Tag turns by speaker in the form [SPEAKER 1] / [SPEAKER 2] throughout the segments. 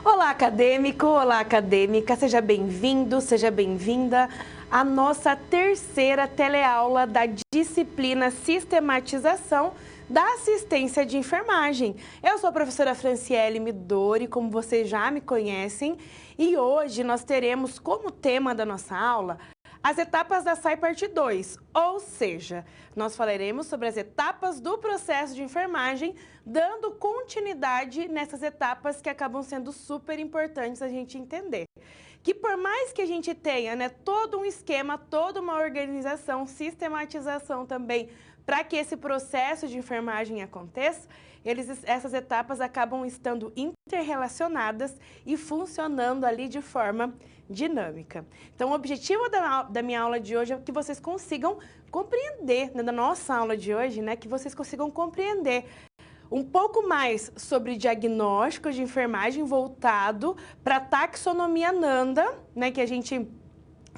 [SPEAKER 1] Olá, acadêmico, olá, acadêmica, seja bem-vindo, seja bem-vinda à nossa terceira teleaula da disciplina Sistematização da Assistência de Enfermagem. Eu sou a professora Franciele Midori, como vocês já me conhecem, e hoje nós teremos como tema da nossa aula as etapas da SAI parte 2, ou seja, nós falaremos sobre as etapas do processo de enfermagem, dando continuidade nessas etapas que acabam sendo super importantes a gente entender. Que por mais que a gente tenha, todo um esquema, toda uma organização, sistematização também, para que esse processo de enfermagem aconteça, essas etapas acabam estando interrelacionadas e funcionando ali de forma dinâmica. Então, o objetivo da minha aula de hoje é que vocês consigam compreender, da nossa aula de hoje, que vocês consigam compreender um pouco mais sobre diagnóstico de enfermagem voltado para a taxonomia Nanda, que a gente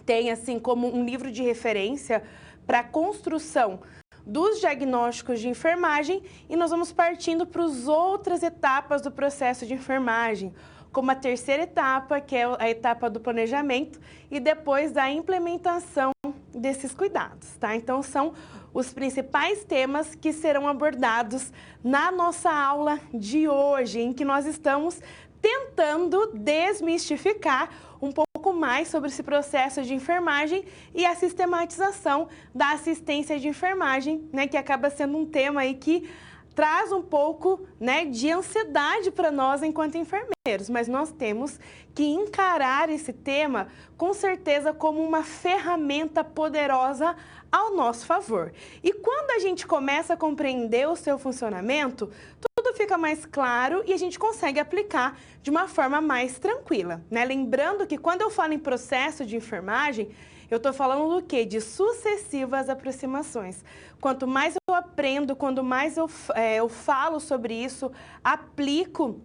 [SPEAKER 1] tem assim como um livro de referência para a construção dos diagnósticos de enfermagem, e nós vamos partindo para as outras etapas do processo de enfermagem, como a terceira etapa, que é a etapa do planejamento, e depois da implementação desses cuidados, tá? Então, são os principais temas que serão abordados na nossa aula de hoje, em que nós estamos tentando desmistificar um pouco mais sobre esse processo de enfermagem e a sistematização da assistência de enfermagem, que acaba sendo um tema aí que traz um pouco, de ansiedade para nós enquanto enfermeiros, mas nós temos que encarar esse tema com certeza como uma ferramenta poderosa ao nosso favor. E quando a gente começa a compreender o seu funcionamento, tudo fica mais claro e a gente consegue aplicar de uma forma mais tranquila, Lembrando que quando eu falo em processo de enfermagem, eu estou falando do quê? De sucessivas aproximações. Quanto mais eu aprendo, quanto mais eu falo sobre isso, aplico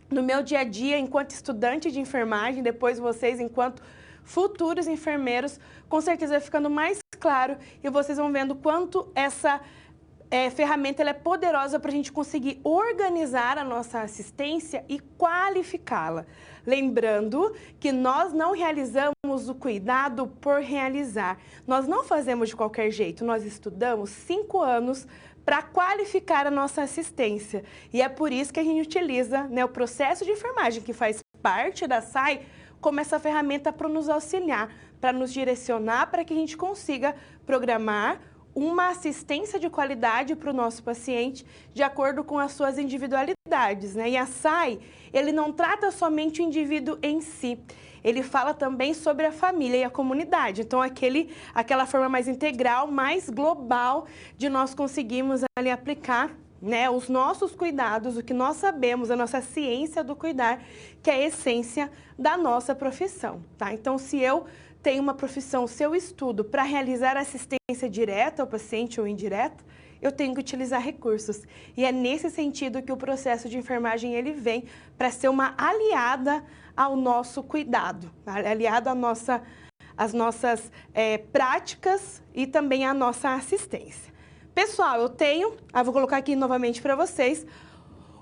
[SPEAKER 1] no meu dia a dia enquanto estudante de enfermagem, depois vocês enquanto futuros enfermeiros, com certeza vai ficando mais claro e vocês vão vendo quanto essa ferramenta ela é poderosa para a gente conseguir organizar a nossa assistência e qualificá-la. Lembrando que nós não realizamos o cuidado por realizar. Nós não fazemos de qualquer jeito. Nós estudamos 5 anos para qualificar a nossa assistência. E é por isso que a gente utiliza o processo de enfermagem, que faz parte da SAI, como essa ferramenta para nos auxiliar, para nos direcionar, para que a gente consiga programar uma assistência de qualidade para o nosso paciente de acordo com as suas individualidades, E a SAI, ele não trata somente o indivíduo em si, ele fala também sobre a família e a comunidade. Então, aquela forma mais integral, mais global de nós conseguirmos ali aplicar os nossos cuidados, o que nós sabemos, a nossa ciência do cuidar, que é a essência da nossa profissão, tá? Então, se eu tenho uma profissão, se eu estudo para realizar assistência direta ao paciente ou indireta, eu tenho que utilizar recursos. E é nesse sentido que o processo de enfermagem ele vem para ser uma aliada ao nosso cuidado, aliada às nossas práticas e também à nossa assistência. Pessoal, vou colocar aqui novamente para vocês,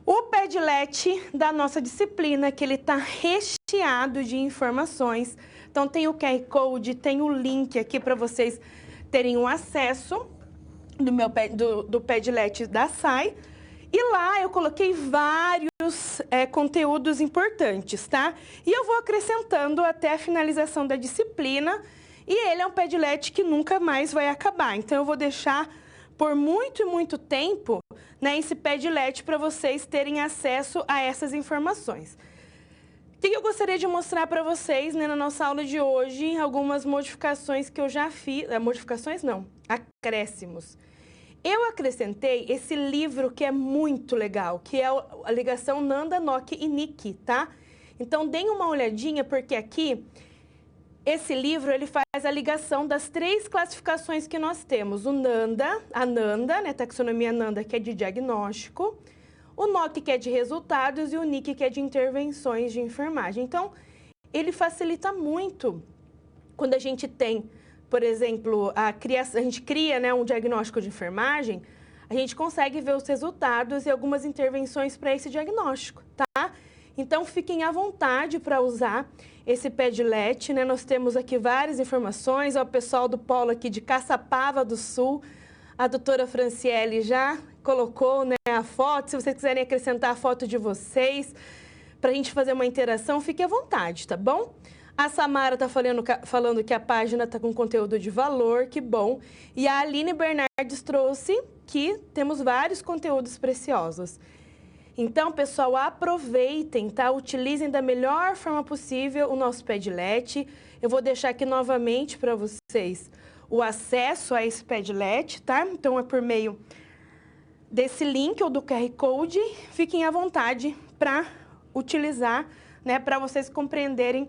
[SPEAKER 1] o Padlet da nossa disciplina, que ele está recheado de informações. Então, tem o QR Code, tem o link aqui para vocês terem um acesso do Padlet da SAI. E lá eu coloquei vários conteúdos importantes, tá? E eu vou acrescentando até a finalização da disciplina. E ele é um Padlet que nunca mais vai acabar. Então, eu vou deixar por muito e muito tempo esse Padlet para vocês terem acesso a essas informações. O que eu gostaria de mostrar para vocês na nossa aula de hoje? Algumas modificações que eu já fiz. Modificações não, acréscimos. Eu acrescentei esse livro que é muito legal, que é a ligação Nanda, NOC e NIC, tá? Então, deem uma olhadinha, porque aqui esse livro ele faz a ligação das 3 classificações que nós temos. O Nanda, a Nanda, taxonomia Nanda, que é de diagnóstico, o NOC, que é de resultados, e o NIC, que é de intervenções de enfermagem. Então, ele facilita muito quando a gente tem, por exemplo, a gente cria um diagnóstico de enfermagem, a gente consegue ver os resultados e algumas intervenções para esse diagnóstico, tá? Então, fiquem à vontade para usar esse Padlet, né? Nós temos aqui várias informações, o pessoal do polo aqui de Caçapava do Sul, a doutora Franciele já colocou, né, a foto. Se vocês quiserem acrescentar a foto de vocês, para a gente fazer uma interação, fique à vontade, tá bom? A Samara está falando que a página está com conteúdo de valor, que bom. E a Aline Bernardes trouxe que temos vários conteúdos preciosos. Então, pessoal, aproveitem, tá? Utilizem da melhor forma possível o nosso Padlet. Eu vou deixar aqui novamente para vocês o acesso a esse Padlet, tá? Então, é por meio desse link ou do QR Code. Fiquem à vontade para utilizar, né? Para vocês compreenderem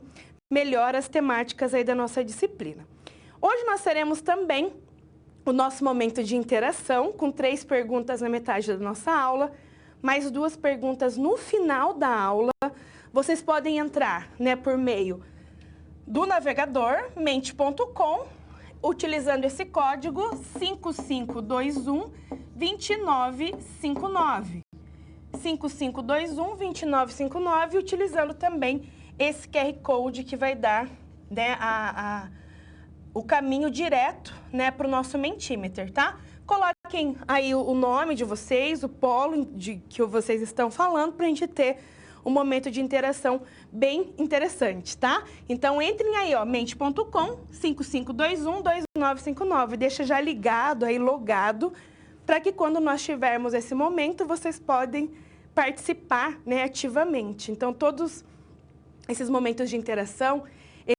[SPEAKER 1] melhor as temáticas aí da nossa disciplina. Hoje nós teremos também o nosso momento de interação, com 3 perguntas na metade da nossa aula, mais 2 perguntas no final da aula. Vocês podem entrar, né, por meio do navegador mente.com, utilizando esse código 5521-2959. 5521-2959, utilizando também esse QR Code que vai dar, né, o caminho direto, né, para o nosso Mentimeter, tá? Coloquem aí o nome de vocês, o polo que vocês estão falando, para a gente ter um momento de interação bem interessante, tá? Então, entrem aí, ó, mente.com, 5521-2959. Deixa já ligado aí, logado, para que quando nós tivermos esse momento, vocês podem participar, né, ativamente. Então, todos esses momentos de interação,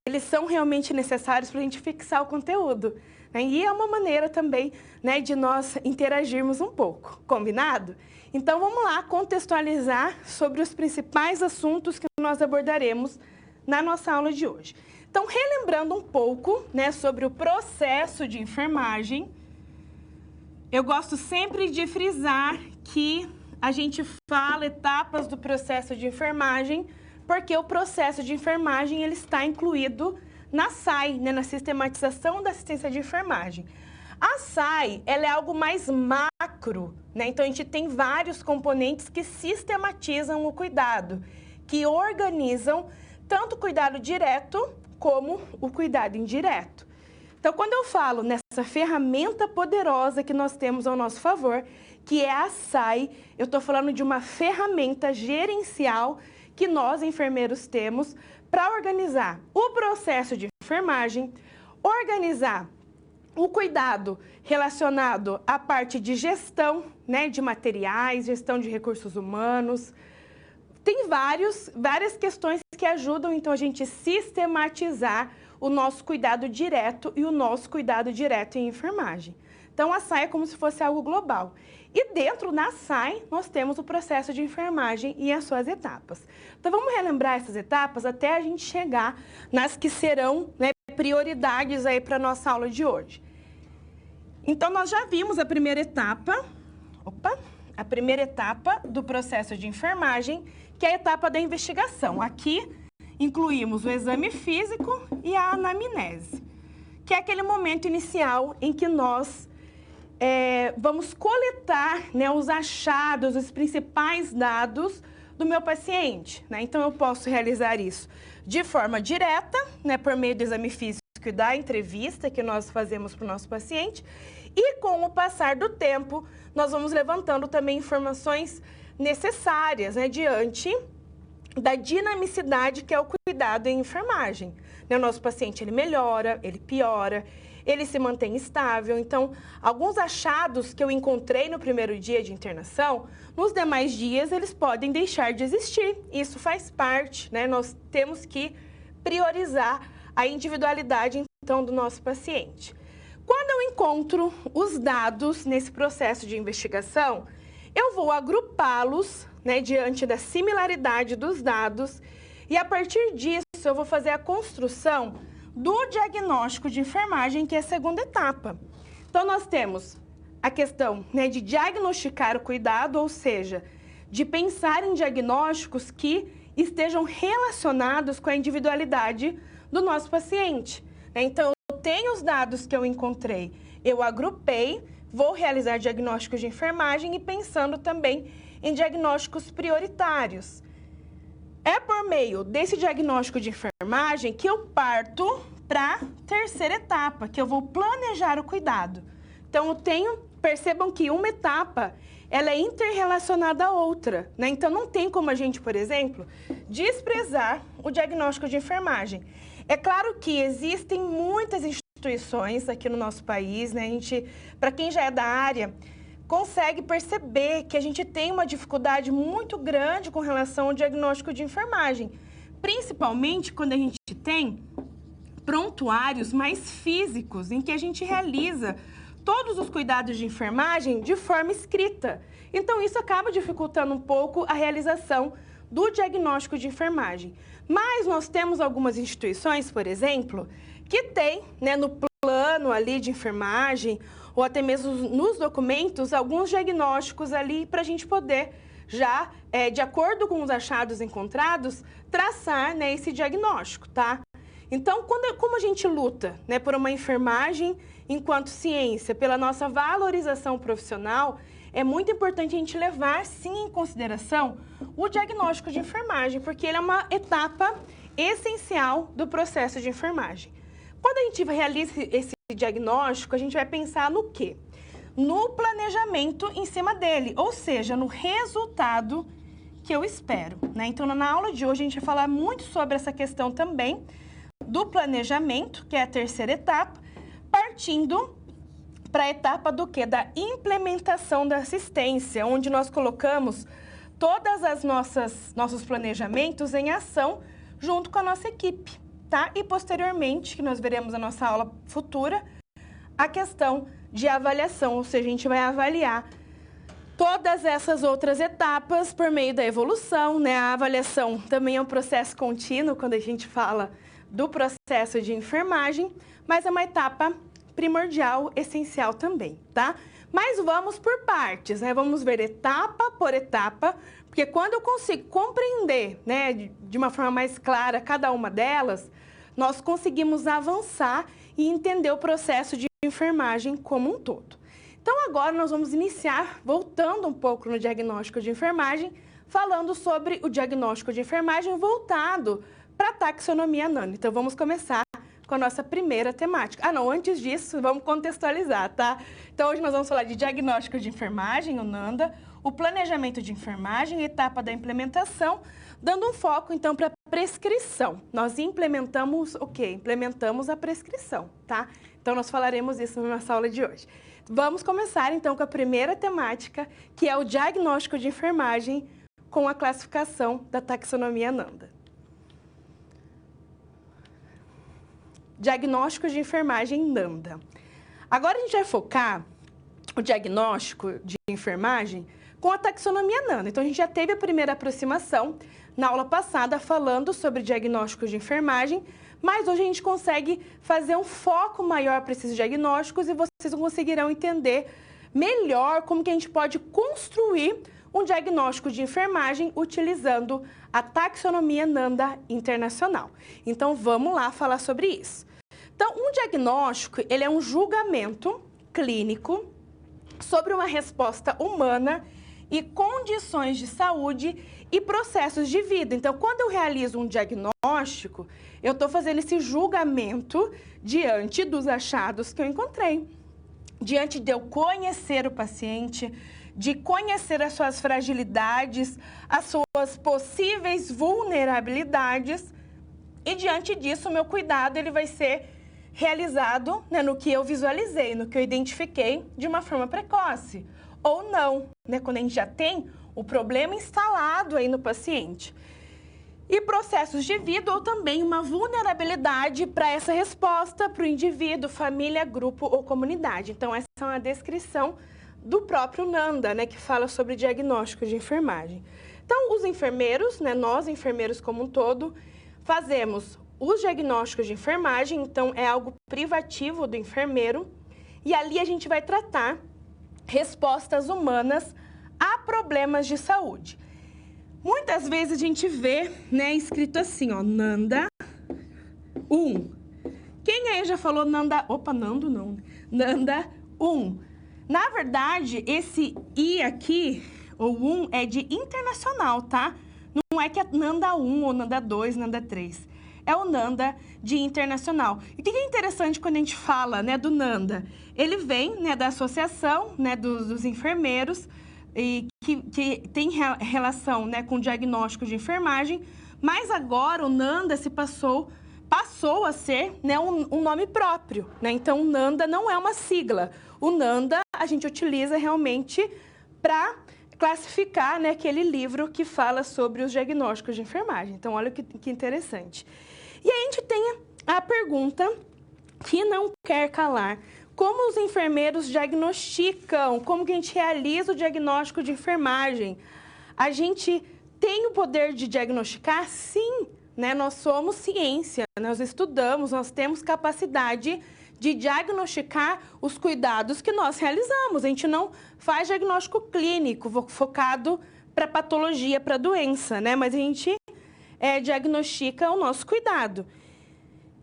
[SPEAKER 1] eles são realmente necessários para a gente fixar o conteúdo, né? E é uma maneira também, né, de nós interagirmos um pouco, combinado? Então, vamos lá contextualizar sobre os principais assuntos que nós abordaremos na nossa aula de hoje. Então, relembrando um pouco, né, sobre o processo de enfermagem, eu gosto sempre de frisar que a gente fala etapas do processo de enfermagem, porque o processo de enfermagem ele está incluído na SAI, né, na Sistematização da Assistência de Enfermagem. A SAI ela é algo mais macro, né? Então a gente tem vários componentes que sistematizam o cuidado, que organizam tanto o cuidado direto como o cuidado indireto. Então, quando eu falo nessa ferramenta poderosa que nós temos ao nosso favor, que é a SAI, eu estou falando de uma ferramenta gerencial que nós, enfermeiros, temos para organizar o processo de enfermagem, organizar o cuidado relacionado à parte de gestão, né, de materiais, gestão de recursos humanos. Tem várias questões que ajudam, então, a gente sistematizar o nosso cuidado direto e o nosso cuidado direto em enfermagem. Então, a SAI é como se fosse algo global. E dentro da SAI, nós temos o processo de enfermagem e as suas etapas. Então, vamos relembrar essas etapas até a gente chegar nas que serão, né, prioridades aí para a nossa aula de hoje. Então, nós já vimos a primeira etapa, a primeira etapa do processo de enfermagem, que é a etapa da investigação. Aqui, incluímos o exame físico e a anamnese, que é aquele momento inicial em que nós vamos coletar, né, os achados, os principais dados do meu paciente, né? Então, eu posso realizar isso de forma direta, né, por meio do exame físico e da entrevista que nós fazemos para o nosso paciente. E com o passar do tempo, nós vamos levantando também informações necessárias, né, diante da dinamicidade que é o cuidado em enfermagem. O nosso paciente, ele melhora, ele piora, ele se mantém estável. Então, alguns achados que eu encontrei no primeiro dia de internação, nos demais dias eles podem deixar de existir. Isso faz parte, né? Nós temos que priorizar a individualidade, então, do nosso paciente. Quando eu encontro os dados nesse processo de investigação, eu vou agrupá-los, né, diante da similaridade dos dados e, a partir disso, eu vou fazer a construção do diagnóstico de enfermagem, que é a segunda etapa. Então, nós temos a questão, né, de diagnosticar o cuidado, ou seja, de pensar em diagnósticos que estejam relacionados com a individualidade do nosso paciente. Então, eu tenho os dados que eu encontrei, eu agrupei, vou realizar diagnósticos de enfermagem e pensando também em diagnósticos prioritários. É por meio desse diagnóstico de enfermagem que eu parto para a terceira etapa, que eu vou planejar o cuidado. Então, percebam que uma etapa, ela é interrelacionada à outra, né? Então, não tem como a gente, por exemplo, desprezar o diagnóstico de enfermagem. É claro que existem muitas instituições aqui no nosso país, né? Para quem já é da área, consegue perceber que a gente tem uma dificuldade muito grande com relação ao diagnóstico de enfermagem, principalmente quando a gente tem prontuários mais físicos, em que a gente realiza todos os cuidados de enfermagem de forma escrita. Então, isso acaba dificultando um pouco a realização do diagnóstico de enfermagem. Mas nós temos algumas instituições, por exemplo, que têm, né, no plano ali de enfermagem, ou até mesmo nos documentos, alguns diagnósticos ali para a gente poder já, de acordo com os achados encontrados, traçar, né, esse diagnóstico, tá? Então, como a gente luta, né, por uma enfermagem enquanto ciência, pela nossa valorização profissional, é muito importante a gente levar, sim, em consideração o diagnóstico de enfermagem, porque ele é uma etapa essencial do processo de enfermagem. Quando a gente realiza esse diagnóstico, a gente vai pensar no quê? No planejamento em cima dele, ou seja, no resultado que eu espero, né? Então, na aula de hoje, a gente vai falar muito sobre essa questão também do planejamento, que é a terceira etapa, partindo para a etapa do quê? Da implementação da assistência, onde nós colocamos todas as nossos planejamentos em ação junto com a nossa equipe, tá? E posteriormente, que nós veremos na nossa aula futura, a questão de avaliação, ou seja, a gente vai avaliar todas essas outras etapas por meio da evolução, né? A avaliação também é um processo contínuo quando a gente fala do processo de enfermagem, mas é uma etapa primordial, essencial também, tá? Mas vamos por partes, né? Vamos ver etapa por etapa, porque quando eu consigo compreender, né, de uma forma mais clara cada uma delas, nós conseguimos avançar e entender o processo de enfermagem como um todo. Então, agora nós vamos iniciar, voltando um pouco no diagnóstico de enfermagem, falando sobre o diagnóstico de enfermagem voltado para a taxonomia NAND. Então, vamos começar com a nossa primeira temática. Antes disso, vamos contextualizar, tá? Então, hoje nós vamos falar de diagnóstico de enfermagem, o NANDA, o planejamento de enfermagem, etapa da implementação, dando um foco, então, para a prescrição. Nós implementamos o quê? Implementamos a prescrição, tá? Então, nós falaremos isso na nossa aula de hoje. Vamos começar, então, com a primeira temática, que é o diagnóstico de enfermagem com a classificação da taxonomia NANDA. Diagnóstico de enfermagem NANDA. Agora a gente vai focar o diagnóstico de enfermagem com a taxonomia NANDA. Então, a gente já teve a primeira aproximação na aula passada falando sobre diagnósticos de enfermagem, mas hoje a gente consegue fazer um foco maior para esses diagnósticos e vocês conseguirão entender melhor como que a gente pode construir um diagnóstico de enfermagem utilizando a taxonomia NANDA internacional. Então, vamos lá falar sobre isso. Então, um diagnóstico, ele é um julgamento clínico sobre uma resposta humana e condições de saúde e processos de vida. Então, quando eu realizo um diagnóstico, eu estou fazendo esse julgamento diante dos achados que eu encontrei, diante de eu conhecer o paciente, de conhecer as suas fragilidades, as suas possíveis vulnerabilidades, e diante disso, o meu cuidado ele vai ser realizado, né, no que eu visualizei, no que eu identifiquei de uma forma precoce, ou não, né, quando a gente já tem o problema instalado aí no paciente. E processos de vida ou também uma vulnerabilidade para essa resposta para o indivíduo, família, grupo ou comunidade. Então, essa é uma descrição do próprio NANDA, né, que fala sobre diagnóstico de enfermagem. Então, os enfermeiros, né, nós enfermeiros como um todo, fazemos os diagnósticos de enfermagem, então é algo privativo do enfermeiro, e ali a gente vai tratar respostas humanas a problemas de saúde. Muitas vezes a gente vê, né, escrito assim, ó, NANDA 1. Quem aí já falou NANDA? Opa, Nando não. NANDA 1. Na verdade, esse I aqui, ou 1, é de internacional, tá? Não Não é que é NANDA 1 ou NANDA 2, NANDA 3. É o NANDA de internacional. E o que é interessante quando a gente fala, né, do NANDA? Ele vem, né, da associação, né, dos enfermeiros, e que tem relação, né, com o diagnóstico de enfermagem, mas agora o NANDA passou a ser, né, um nome próprio, né? Então, o NANDA não é uma sigla. O NANDA a gente utiliza realmente para classificar, né, aquele livro que fala sobre os diagnósticos de enfermagem. Então, olha que interessante. E a gente tem a pergunta que não quer calar. Como os enfermeiros diagnosticam? Como que a gente realiza o diagnóstico de enfermagem? A gente tem o poder de diagnosticar? Sim, né? Nós somos ciência, nós estudamos, nós temos capacidade de diagnosticar os cuidados que nós realizamos. A gente não faz diagnóstico clínico focado para patologia, para doença, né? Mas a gente diagnostica o nosso cuidado.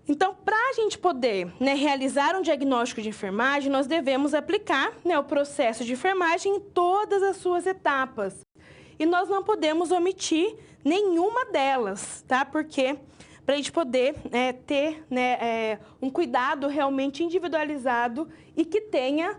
[SPEAKER 1] Então, para a gente poder, né, realizar um diagnóstico de enfermagem, nós devemos aplicar, né, o processo de enfermagem em todas as suas etapas. E nós não podemos omitir nenhuma delas, tá? Porque para a gente poder ter, né, um cuidado realmente individualizado e que tenha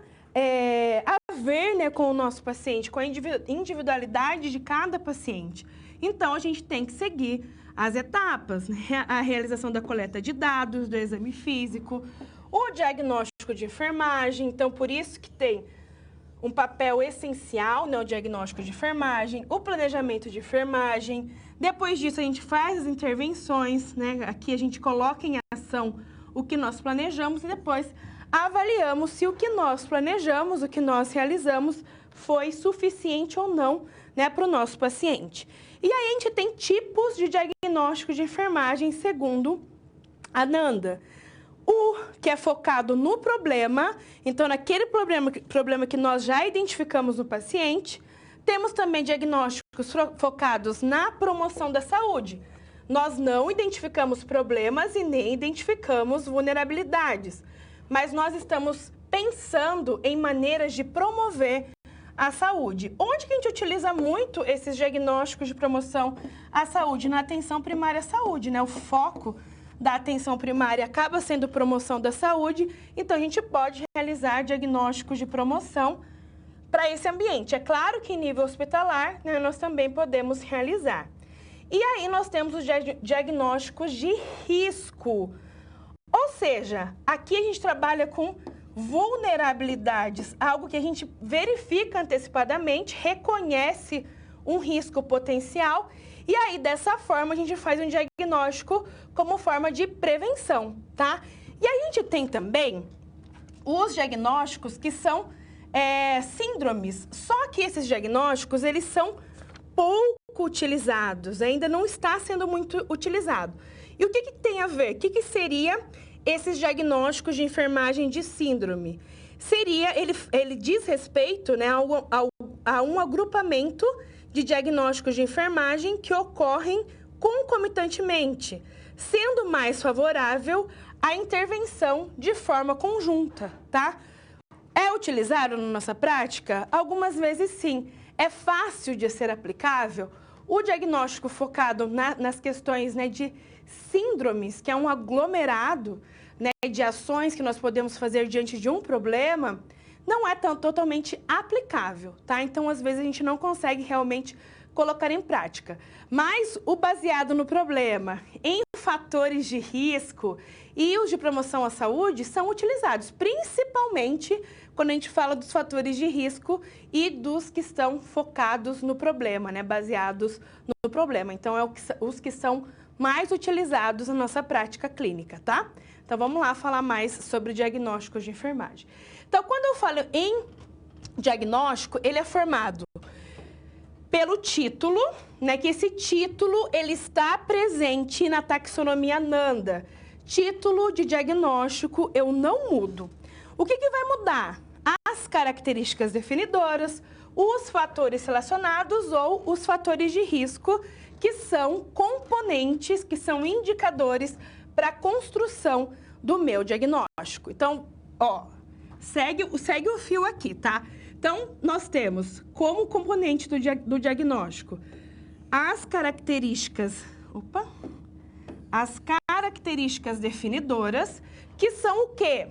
[SPEAKER 1] a ver, né, com o nosso paciente, com a individualidade de cada paciente. Então, a gente tem que seguir as etapas, né? A realização da coleta de dados, do exame físico, o diagnóstico de enfermagem. Então, por isso que tem um papel essencial, né, o diagnóstico de enfermagem, o planejamento de enfermagem. Depois disso, a gente faz as intervenções, né? Aqui a gente coloca em ação o que nós planejamos e depois avaliamos se o que nós planejamos, o que nós realizamos, foi suficiente ou não, né, para o nosso paciente. E aí a gente tem tipos de diagnóstico de enfermagem segundo a NANDA. O que é focado no problema, então naquele problema que nós já identificamos no paciente. Temos também diagnósticos focados na promoção da saúde. Nós não identificamos problemas e nem identificamos vulnerabilidades, mas nós estamos pensando em maneiras de promover a saúde. Onde que a gente utiliza muito esses diagnósticos de promoção à saúde? Na atenção primária à saúde, né? O foco da atenção primária acaba sendo promoção da saúde, então a gente pode realizar diagnósticos de promoção para esse ambiente. É claro que em nível hospitalar, né, nós também podemos realizar. E aí nós temos os diagnósticos de risco. Ou seja, aqui a gente trabalha com vulnerabilidades, algo que a gente verifica antecipadamente, reconhece um risco potencial e aí dessa forma a gente faz um diagnóstico como forma de prevenção, tá? E a gente tem também os diagnósticos que são síndromes, só que esses diagnósticos eles são pouco utilizados, ainda não está sendo muito utilizado. E o que tem a ver? O que seria esses diagnósticos de enfermagem de síndrome? Ele diz respeito, né, a um agrupamento de diagnósticos de enfermagem que ocorrem concomitantemente, sendo mais favorável a intervenção de forma conjunta, tá? É utilizado na nossa prática? Algumas vezes sim. É fácil de ser aplicável? O diagnóstico focado nas questões, né, de síndromes, que é um aglomerado, né, de ações que nós podemos fazer diante de um problema, não é totalmente aplicável, tá? Então, às vezes, a gente não consegue realmente colocar em prática. Mas o baseado no problema, em fatores de risco e os de promoção à saúde são utilizados, principalmente quando a gente fala dos fatores de risco e dos que estão focados no problema, né? Baseados no problema. Então, os que são mais utilizados na nossa prática clínica, tá? Então, vamos lá falar mais sobre diagnósticos de enfermagem. Então, quando eu falo em diagnóstico, ele é formado pelo título, né? Que esse título, ele está presente na taxonomia NANDA. Título de diagnóstico, eu não mudo. O que vai mudar? As características definidoras, os fatores relacionados ou os fatores de risco, que são componentes, que são indicadores para a construção do meu diagnóstico. Então, ó, segue o fio aqui, tá? Então, nós temos como componente do diagnóstico as características definidoras, que são o quê?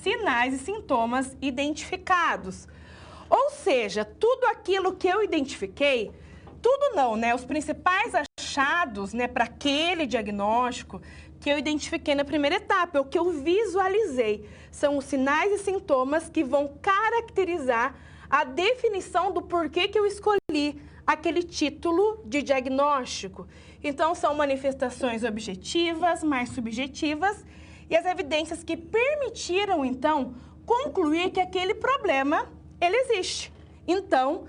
[SPEAKER 1] Sinais e sintomas identificados. Ou seja, tudo aquilo que eu identifiquei, tudo não, né? Os principais achados, né, para aquele diagnóstico que eu identifiquei na primeira etapa, é o que eu visualizei. São os sinais e sintomas que vão caracterizar a definição do porquê que eu escolhi aquele título de diagnóstico. Então, são manifestações objetivas, mais subjetivas, e as evidências que permitiram, então, concluir que aquele problema, ele existe. Então,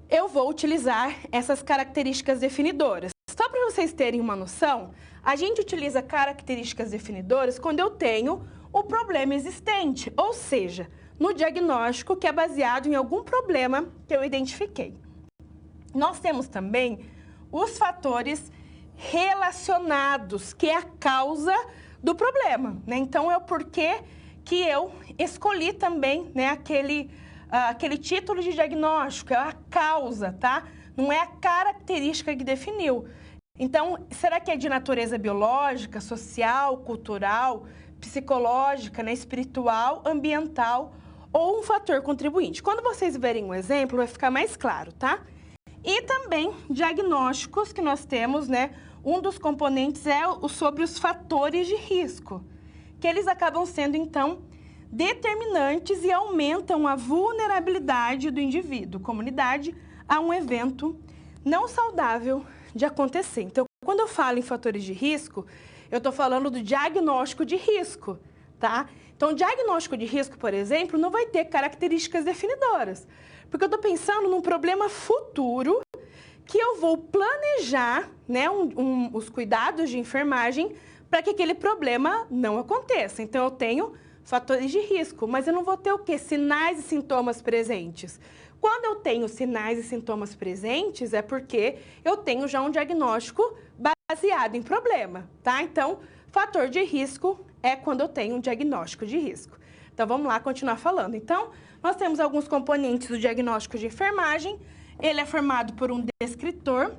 [SPEAKER 1] eu vou utilizar essas características definidoras. Só para vocês terem uma noção, a gente utiliza características definidoras quando eu tenho o problema existente, ou seja, no diagnóstico que é baseado em algum problema que eu identifiquei. Nós temos também os fatores relacionados, que é a causa do problema, né? Então, é o porquê que eu escolhi também, né, aquele título de diagnóstico, é a causa, tá? Não é a característica que definiu. Então, será que é de natureza biológica, social, cultural, psicológica, né, espiritual, ambiental ou um fator contribuinte? Quando vocês verem um exemplo, vai ficar mais claro, tá? E também diagnósticos que nós temos, né? Um dos componentes é sobre os fatores de risco, que eles acabam sendo, então, determinantes e aumentam a vulnerabilidade do indivíduo, comunidade, a um evento não saudável de acontecer. Então, quando eu falo em fatores de risco, eu estou falando do diagnóstico de risco, tá? Então, o diagnóstico de risco, por exemplo, não vai ter características definidoras, porque eu estou pensando num problema futuro que eu vou planejar, né, os cuidados de enfermagem para que aquele problema não aconteça. Então, eu tenho fatores de risco, mas eu não vou ter o quê? Sinais e sintomas presentes. Quando eu tenho sinais e sintomas presentes, é porque eu tenho já um diagnóstico baseado em problema, tá? Então, fator de risco é quando eu tenho um diagnóstico de risco. Então, vamos lá continuar falando. Então, nós temos alguns componentes do diagnóstico de enfermagem. Ele é formado por um descritor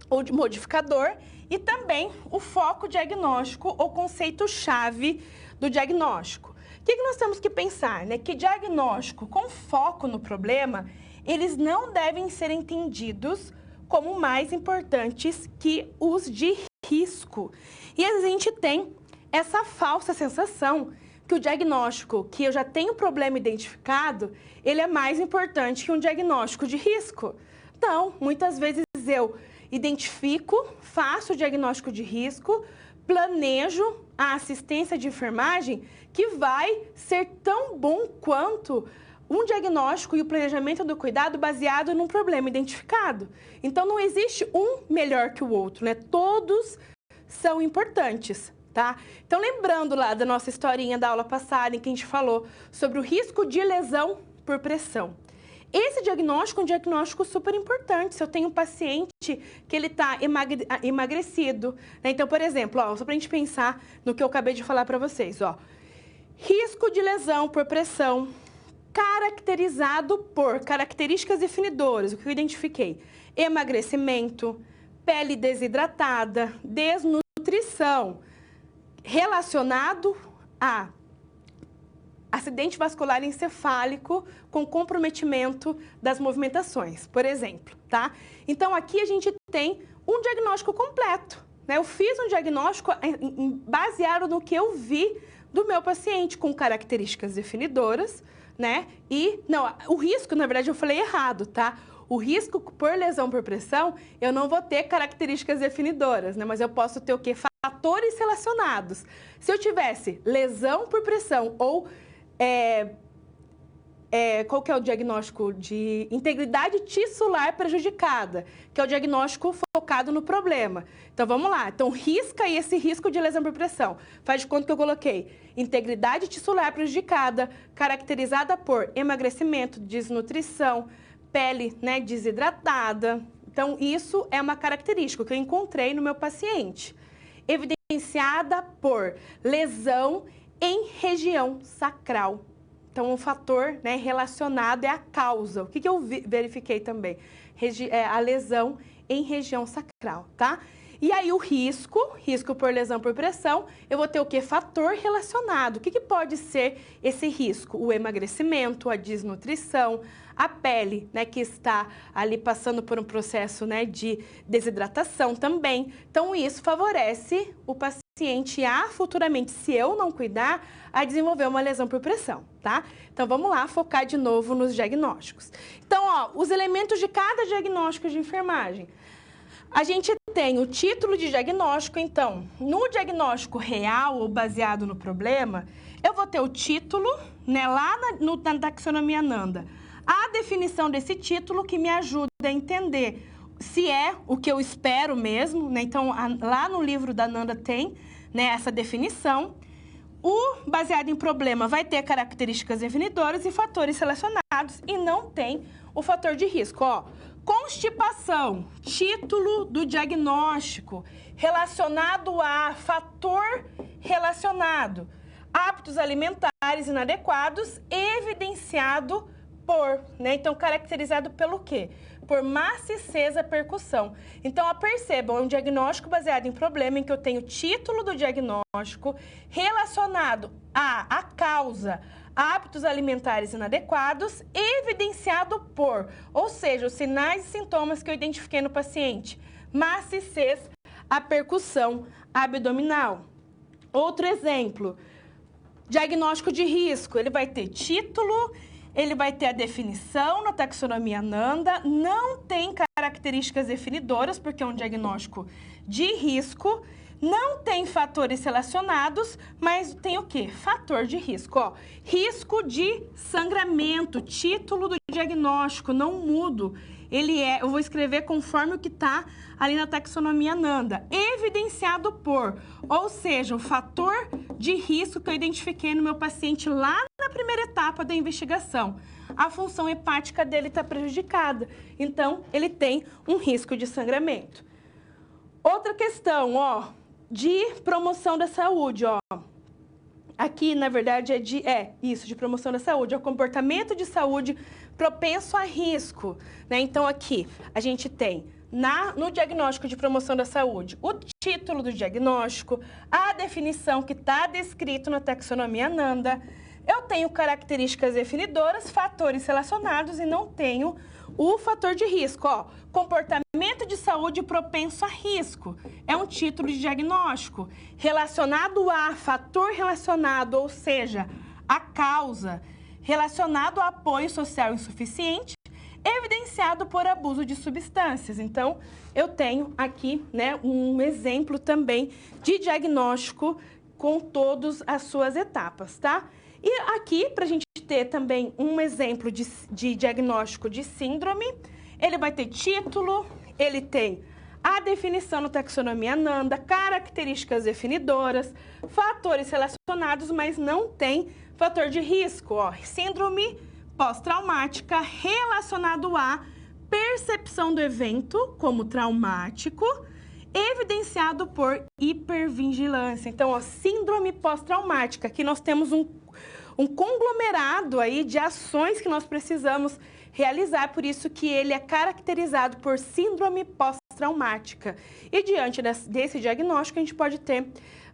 [SPEAKER 1] ou de modificador e também o foco diagnóstico ou conceito-chave do diagnóstico. O que nós temos que pensar, né? Que diagnóstico com foco no problema, eles não devem ser entendidos como mais importantes que os de risco. E a gente tem essa falsa sensação que o diagnóstico, que eu já tenho o problema identificado, ele é mais importante que um diagnóstico de risco. Então, muitas vezes eu identifico, faço o diagnóstico de risco, planejo a assistência de enfermagem que vai ser tão bom quanto um diagnóstico e o planejamento do cuidado baseado num problema identificado. Então, não existe um melhor que o outro, né? Todos são importantes, tá? Então, lembrando lá da nossa historinha da aula passada, em que a gente falou sobre o risco de lesão por pressão. Esse diagnóstico é um diagnóstico super importante. Se eu tenho um paciente que ele está emagrecido, né? Então, por exemplo, ó, só para a gente pensar no que eu acabei de falar para vocês, ó. Risco de lesão por pressão caracterizado por características definidoras, o que eu identifiquei: emagrecimento, pele desidratada, desnutrição, relacionado a acidente vascular encefálico com comprometimento das movimentações, por exemplo, tá? Então, aqui a gente tem um diagnóstico completo, né? Eu fiz um diagnóstico baseado no que eu vi do meu paciente, com características definidoras, né? E, não, o risco, na verdade, eu falei errado, tá? O risco por lesão por pressão, eu não vou ter características definidoras, né? Mas eu posso ter o quê? Fatores relacionados. Se eu tivesse lesão por pressão ou qual que é o diagnóstico de integridade tissular prejudicada, que é o diagnóstico focado no problema. Então, vamos lá. Então, risca aí esse risco de lesão por pressão. Faz de conta que eu coloquei integridade tissular prejudicada, caracterizada por emagrecimento, desnutrição, pele, né, desidratada. Então, isso é uma característica que eu encontrei no meu paciente. Evidenciada por lesão em região sacral. Então, um fator, né, relacionado é a causa. O que eu verifiquei também? A lesão em região sacral, tá? E aí o risco por lesão por pressão, eu vou ter o quê? Fator relacionado. O que pode ser esse risco? O emagrecimento, a desnutrição, a pele, né, que está ali passando por um processo, né, de desidratação também. Então isso favorece o paciente a futuramente, se eu não cuidar, a desenvolver uma lesão por pressão, tá? Então vamos lá focar de novo nos diagnósticos. Então, ó, os elementos de cada diagnóstico de enfermagem. A gente tem o título de diagnóstico, então, no diagnóstico real ou baseado no problema, eu vou ter o título, né, lá na taxonomia Nanda, a definição desse título que me ajuda a entender se é o que eu espero mesmo, né, então, lá no livro da Nanda tem, né, essa definição. O baseado em problema vai ter características definidoras e fatores relacionados e não tem o fator de risco, ó. Constipação, título do diagnóstico, relacionado a fator relacionado. Hábitos alimentares inadequados, evidenciado por, né? Então, caracterizado pelo quê? Por maciçeza percussão. Então, percebam, é um diagnóstico baseado em problema em que eu tenho título do diagnóstico relacionado a causa, hábitos alimentares inadequados, evidenciado por, ou seja, os sinais e sintomas que eu identifiquei no paciente. Maciçez, a percussão abdominal. Outro exemplo, diagnóstico de risco, ele vai ter título, ele vai ter a definição na taxonomia Nanda, não tem características definidoras, porque é um diagnóstico de risco, não tem fatores relacionados, mas tem o quê? Fator de risco, ó. Risco de sangramento, título do diagnóstico, não mudo. Eu vou escrever conforme o que está ali na taxonomia Nanda. Evidenciado por, ou seja, o fator de risco que eu identifiquei no meu paciente lá na primeira etapa da investigação. A função hepática dele está prejudicada, então ele tem um risco de sangramento. Outra questão, ó, de promoção da saúde, ó. Aqui, na verdade, de promoção da saúde, é o comportamento de saúde propenso a risco, né? Então, aqui, a gente tem, no diagnóstico de promoção da saúde, o título do diagnóstico, a definição que está descrito na taxonomia Nanda, eu tenho características definidoras, fatores relacionados e não tenho o fator de risco, ó. Comportamento de saúde propenso a risco. É um título de diagnóstico relacionado a fator relacionado, ou seja, a causa, relacionado a apoio social insuficiente, evidenciado por abuso de substâncias. Então, eu tenho aqui, né, um exemplo também de diagnóstico com todas as suas etapas, tá? E aqui, para a gente ter também um exemplo de diagnóstico de síndrome, ele vai ter título, ele tem a definição na taxonomia Nanda, características definidoras, fatores relacionados, mas não tem fator de risco, ó. Síndrome pós-traumática relacionado à percepção do evento como traumático, evidenciado por hipervigilância. Então, ó, síndrome pós-traumática, aqui nós temos um conglomerado aí de ações que nós precisamos realizar, por isso que ele é caracterizado por síndrome pós-traumática. E diante desse diagnóstico, a gente pode ter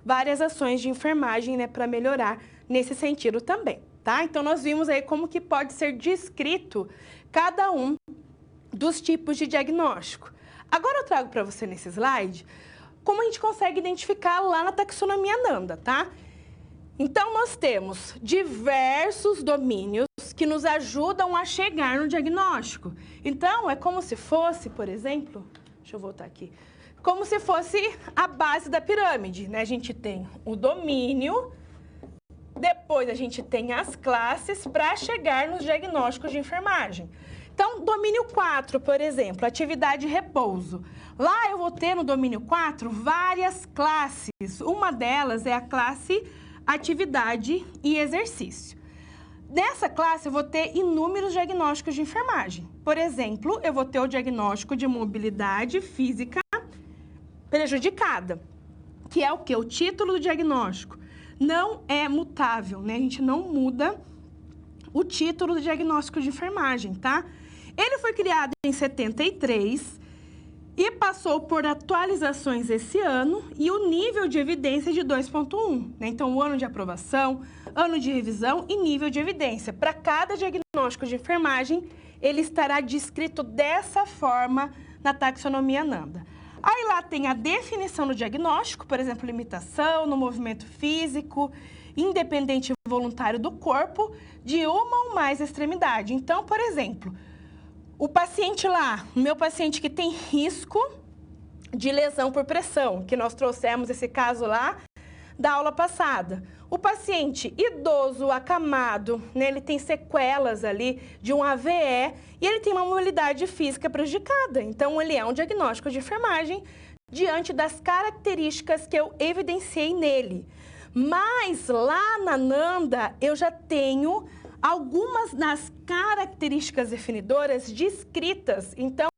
[SPEAKER 1] várias ações de enfermagem, né, para melhorar nesse sentido também, tá? Então, nós vimos aí como que pode ser descrito cada um dos tipos de diagnóstico. Agora eu trago para você nesse slide como a gente consegue identificar lá na taxonomia Nanda, tá? Então, nós temos diversos domínios que nos ajudam a chegar no diagnóstico. Então, é como se fosse, por exemplo, deixa eu voltar aqui, como se fosse a base da pirâmide, né? A gente tem o domínio, depois a gente tem as classes para chegar nos diagnósticos de enfermagem. Então, domínio 4, por exemplo, atividade e repouso. Lá eu vou ter no domínio 4 várias classes. Uma delas é a classe atividade e exercício. Nessa classe eu vou ter inúmeros diagnósticos de enfermagem. Por exemplo, eu vou ter o diagnóstico de mobilidade física prejudicada, que é o quê? O título do diagnóstico. Não é mutável, né? A gente não muda o título do diagnóstico de enfermagem, tá? Ele foi criado em 73 e passou por atualizações esse ano e o nível de evidência é de 2.1, né? Então, o ano de aprovação, ano de revisão e nível de evidência. Para cada diagnóstico de enfermagem, ele estará descrito dessa forma na taxonomia NANDA. Aí lá tem a definição do diagnóstico, por exemplo, limitação no movimento físico, independente e voluntário do corpo, de uma ou mais extremidades. Então, por exemplo, o paciente lá, o meu paciente que tem risco de lesão por pressão, que nós trouxemos esse caso lá da aula passada. O paciente idoso, acamado, né, ele tem sequelas ali de um AVE e ele tem uma mobilidade física prejudicada. Então, ele é um diagnóstico de enfermagem diante das características que eu evidenciei nele. Mas lá na NANDA, eu já tenho algumas das características definidoras descritas. Então,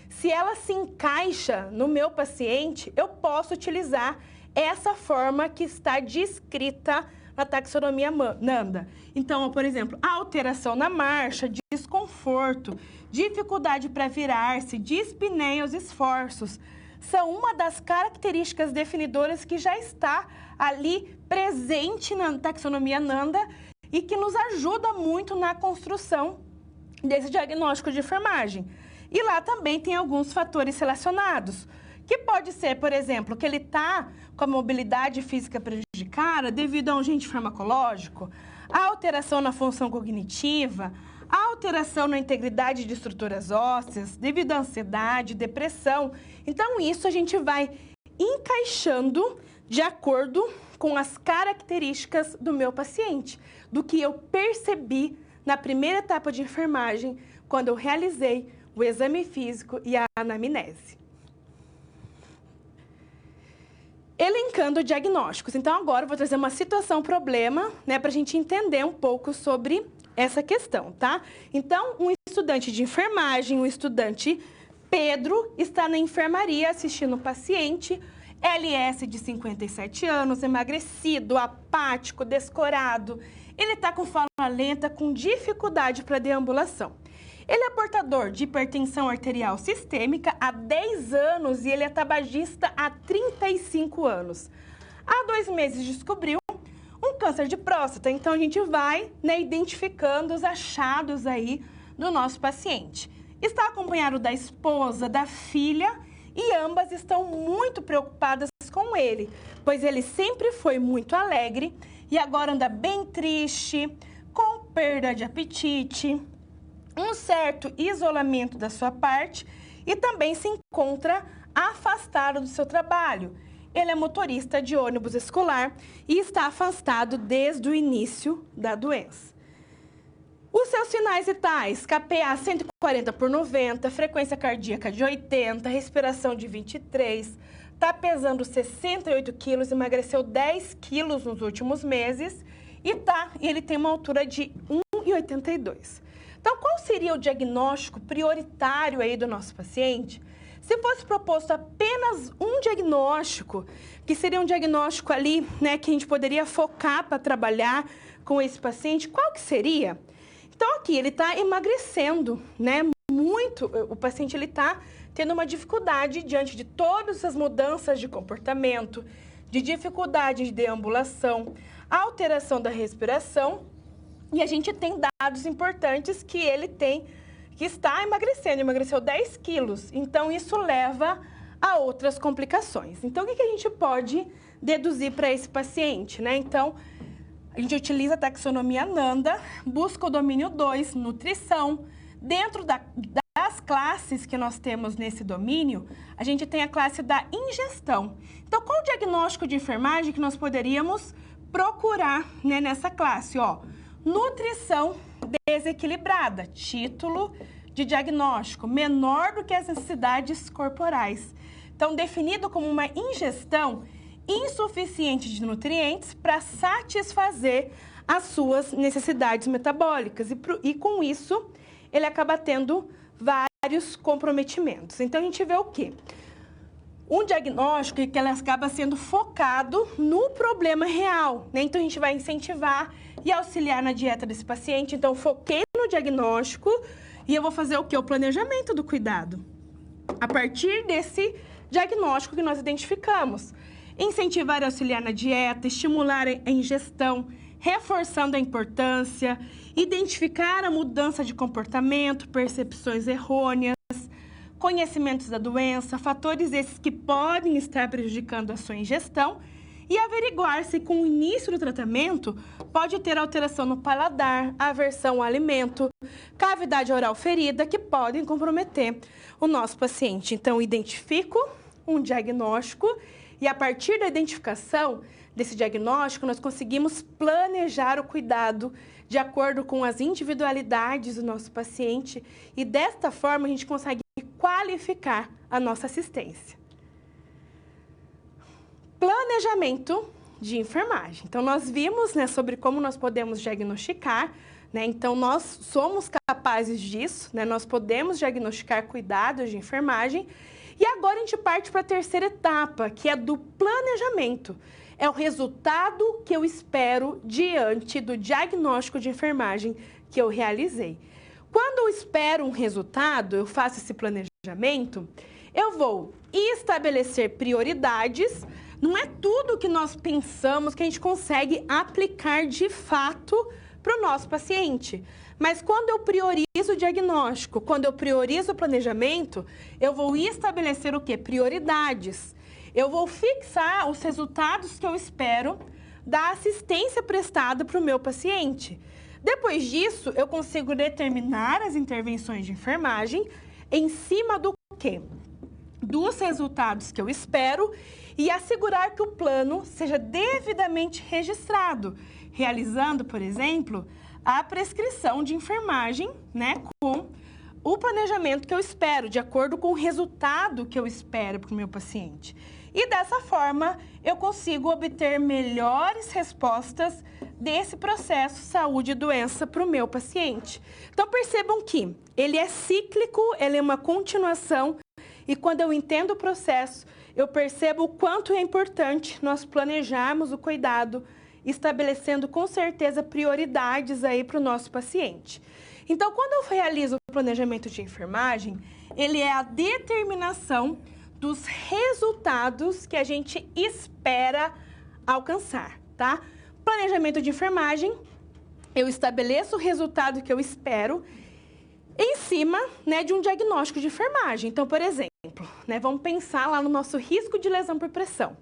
[SPEAKER 1] se ela se encaixa no meu paciente, eu posso utilizar essa forma que está descrita na taxonomia NANDA. Então, por exemplo, alteração na marcha, desconforto, dificuldade para virar-se, dispneia aos esforços, são uma das características definidoras que já está ali presente na taxonomia NANDA e que nos ajuda muito na construção desse diagnóstico de enfermagem. E lá também tem alguns fatores relacionados, que pode ser, por exemplo, que ele está com a mobilidade física prejudicada devido a um agente farmacológico, a alteração na função cognitiva, a alteração na integridade de estruturas ósseas, devido à ansiedade, depressão. Então, isso a gente vai encaixando de acordo com as características do meu paciente, do que eu percebi na primeira etapa de enfermagem, quando eu realizei o exame físico e a anamnese. Elencando diagnósticos. Então, agora eu vou trazer uma situação-problema, né, para a gente entender um pouco sobre essa questão, tá? Então, um estudante de enfermagem, o estudante Pedro, está na enfermaria assistindo o paciente, LS de 57 anos, emagrecido, apático, descorado. Ele está com fala lenta, com dificuldade para deambulação. Ele é portador de hipertensão arterial sistêmica há 10 anos e ele é tabagista há 35 anos. Há 2 meses descobriu um câncer de próstata, então a gente vai, né, identificando os achados aí do nosso paciente. Está acompanhado da esposa, da filha e ambas estão muito preocupadas com ele, pois ele sempre foi muito alegre e agora anda bem triste, com perda de apetite, um certo isolamento da sua parte e também se encontra afastado do seu trabalho. Ele é motorista de ônibus escolar e está afastado desde o início da doença. Os seus sinais vitais: KPA 140/90, frequência cardíaca de 80, respiração de 23, está pesando 68 quilos, emagreceu 10 quilos nos últimos meses e ele tem uma altura de 1,82. Então, qual seria o diagnóstico prioritário aí do nosso paciente? Se fosse proposto apenas um diagnóstico, que seria um diagnóstico ali, né, que a gente poderia focar para trabalhar com esse paciente, qual que seria? Então, aqui ele está emagrecendo, né, muito, o paciente ele está tendo uma dificuldade diante de todas essas mudanças de comportamento, de dificuldade de deambulação, alteração da respiração. E a gente tem dados importantes que ele tem, que está emagrecendo, emagreceu 10 quilos. Então, isso leva a outras complicações. Então, o que a gente pode deduzir para esse paciente, né? Então, a gente utiliza a taxonomia NANDA, busca o domínio 2, nutrição. Dentro das classes que nós temos nesse domínio, a gente tem a classe da ingestão. Então, qual o diagnóstico de enfermagem que nós poderíamos procurar, né, nessa classe? Ó, nutrição desequilibrada, título de diagnóstico, menor do que as necessidades corporais. Então, definido como uma ingestão insuficiente de nutrientes para satisfazer as suas necessidades metabólicas. E com isso, ele acaba tendo vários comprometimentos. Então, a gente vê o quê? Um diagnóstico que ele acaba sendo focado no problema real, né? Então, a gente vai incentivar e auxiliar na dieta desse paciente. Então, foquei no diagnóstico e eu vou fazer o quê? O planejamento do cuidado. a partir desse diagnóstico que nós identificamos. Incentivar e auxiliar na dieta, estimular a ingestão, reforçando a importância, identificar a mudança de comportamento, percepções errôneas, conhecimentos da doença, fatores esses que podem estar prejudicando a sua ingestão e averiguar se com o início do tratamento pode ter alteração no paladar, aversão ao alimento, cavidade oral ferida que podem comprometer o nosso paciente. Então, identifico um diagnóstico e a partir da identificação desse diagnóstico nós conseguimos planejar o cuidado de acordo com as individualidades do nosso paciente e desta forma a gente consegue qualificar a nossa assistência. Planejamento de enfermagem. Então, nós vimos, né, sobre como nós podemos diagnosticar, né? Então, nós somos capazes disso, né? Nós podemos diagnosticar cuidados de enfermagem. E agora a gente parte para a terceira etapa, que é do planejamento. É o resultado que eu espero diante do diagnóstico de enfermagem que eu realizei. Quando eu espero um resultado, eu faço esse planejamento, eu vou estabelecer prioridades. Não é tudo que nós pensamos que a gente consegue aplicar de fato para o nosso paciente. Mas quando eu priorizo o diagnóstico, quando eu priorizo o planejamento, eu vou estabelecer o quê? Prioridades. Eu vou fixar os resultados que eu espero da assistência prestada para o meu paciente. Depois disso, eu consigo determinar as intervenções de enfermagem em cima do quê? Dos resultados que eu espero e assegurar que o plano seja devidamente registrado, realizando, por exemplo, a prescrição de enfermagem, né, com o planejamento que eu espero, de acordo com o resultado que eu espero para o meu paciente. E dessa forma, eu consigo obter melhores respostas desse processo saúde e doença para o meu paciente. Então, percebam que ele é cíclico, ele é uma continuação, e quando eu entendo o processo, eu percebo o quanto é importante nós planejarmos o cuidado, estabelecendo com certeza prioridades aí para o nosso paciente. Então, quando eu realizo o planejamento de enfermagem, ele é a determinação dos resultados que a gente espera alcançar, tá? Planejamento de enfermagem, eu estabeleço o resultado que eu espero em cima, né, de um diagnóstico de enfermagem. Então, por exemplo, né, vamos pensar lá no nosso risco de lesão por pressão.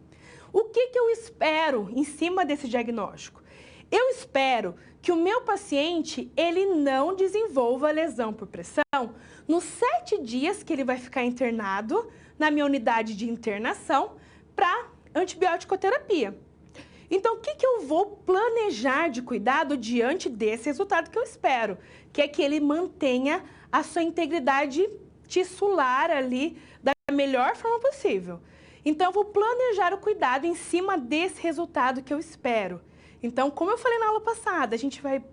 [SPEAKER 1] O que eu espero em cima desse diagnóstico? Eu espero que o meu paciente, ele não desenvolva lesão por pressão nos 7 dias que ele vai ficar internado na minha unidade de internação para antibiótico-terapia. Então, o que eu vou planejar de cuidado diante desse resultado que eu espero? Que é que ele mantenha a sua integridade tissular ali da melhor forma possível. Então, eu vou planejar o cuidado em cima desse resultado que eu espero. Então, como eu falei na aula passada, a gente vai,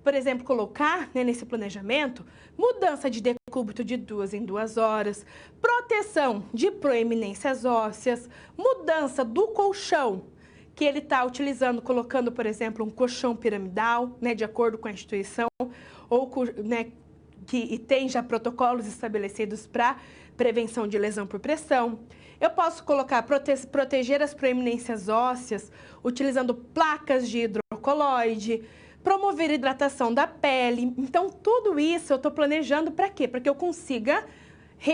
[SPEAKER 1] por exemplo, colocar, né, nesse planejamento, mudança de decúbito de 2 em 2 horas, proteção de proeminências ósseas, mudança do colchão que ele está utilizando, colocando, por exemplo, um colchão piramidal, né, de acordo com a instituição, ou, né, que tem já protocolos estabelecidos para prevenção de lesão por pressão. Eu posso colocar, proteger as proeminências ósseas, utilizando placas de hidrocoloide, promover hidratação da pele. Então, tudo isso eu estou planejando para quê? Para que eu consiga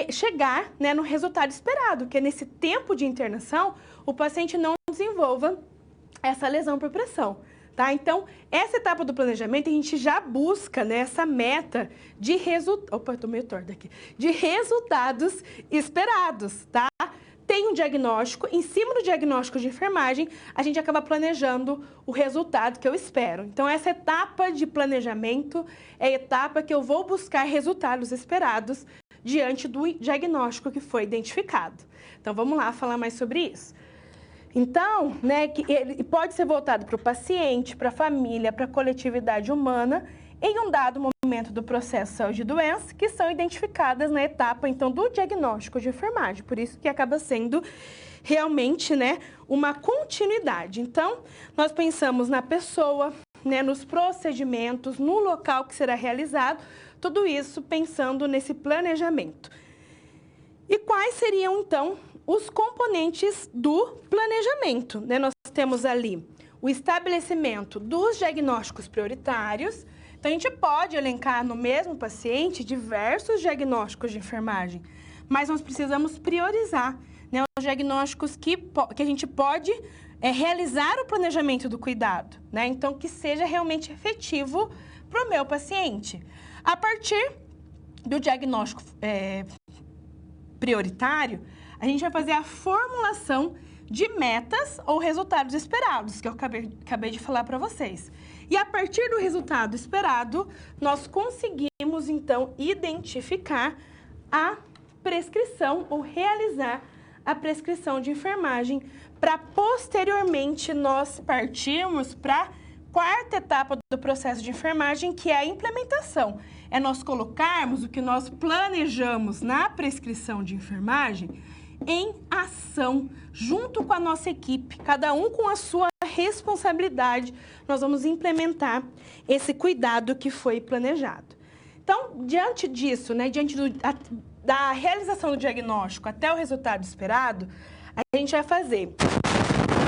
[SPEAKER 1] chegar, né, no resultado esperado, que é nesse tempo de internação, o paciente não desenvolva essa lesão por pressão. Tá? Então, essa etapa do planejamento, a gente já busca, né, essa meta de de resultados esperados, tá? Tem um diagnóstico, em cima do diagnóstico de enfermagem, a gente acaba planejando o resultado que eu espero. Então, essa etapa de planejamento é a etapa que eu vou buscar resultados esperados diante do diagnóstico que foi identificado. Então, vamos lá falar mais sobre isso. Então, né, que ele pode ser voltado para o paciente, para a família, para a coletividade humana, em um dado momento do processo de saúde e doença, que são identificadas na etapa, então, do diagnóstico de enfermagem. Por isso que acaba sendo realmente, né, uma continuidade. Então, nós pensamos na pessoa, né, nos procedimentos, no local que será realizado, tudo isso pensando nesse planejamento. E quais seriam, então, os componentes do planejamento, né? Nós temos ali o estabelecimento dos diagnósticos prioritários. Então, a gente pode elencar no mesmo paciente diversos diagnósticos de enfermagem, mas nós precisamos priorizar, né, os diagnósticos que a gente pode realizar o planejamento do cuidado, né? Então, que seja realmente efetivo para o meu paciente. A partir do diagnóstico prioritário, a gente vai fazer a formulação de metas ou resultados esperados, que eu acabei de falar para vocês. E a partir do resultado esperado, nós conseguimos, então, identificar a prescrição ou realizar a prescrição de enfermagem para, posteriormente, nós partirmos para a quarta etapa do processo de enfermagem, que é a implementação. É nós colocarmos o que nós planejamos na prescrição de enfermagem em ação, junto com a nossa equipe, cada um com a sua responsabilidade, nós vamos implementar esse cuidado que foi planejado. Então, diante disso, né, diante da realização do diagnóstico até o resultado esperado, a gente vai fazer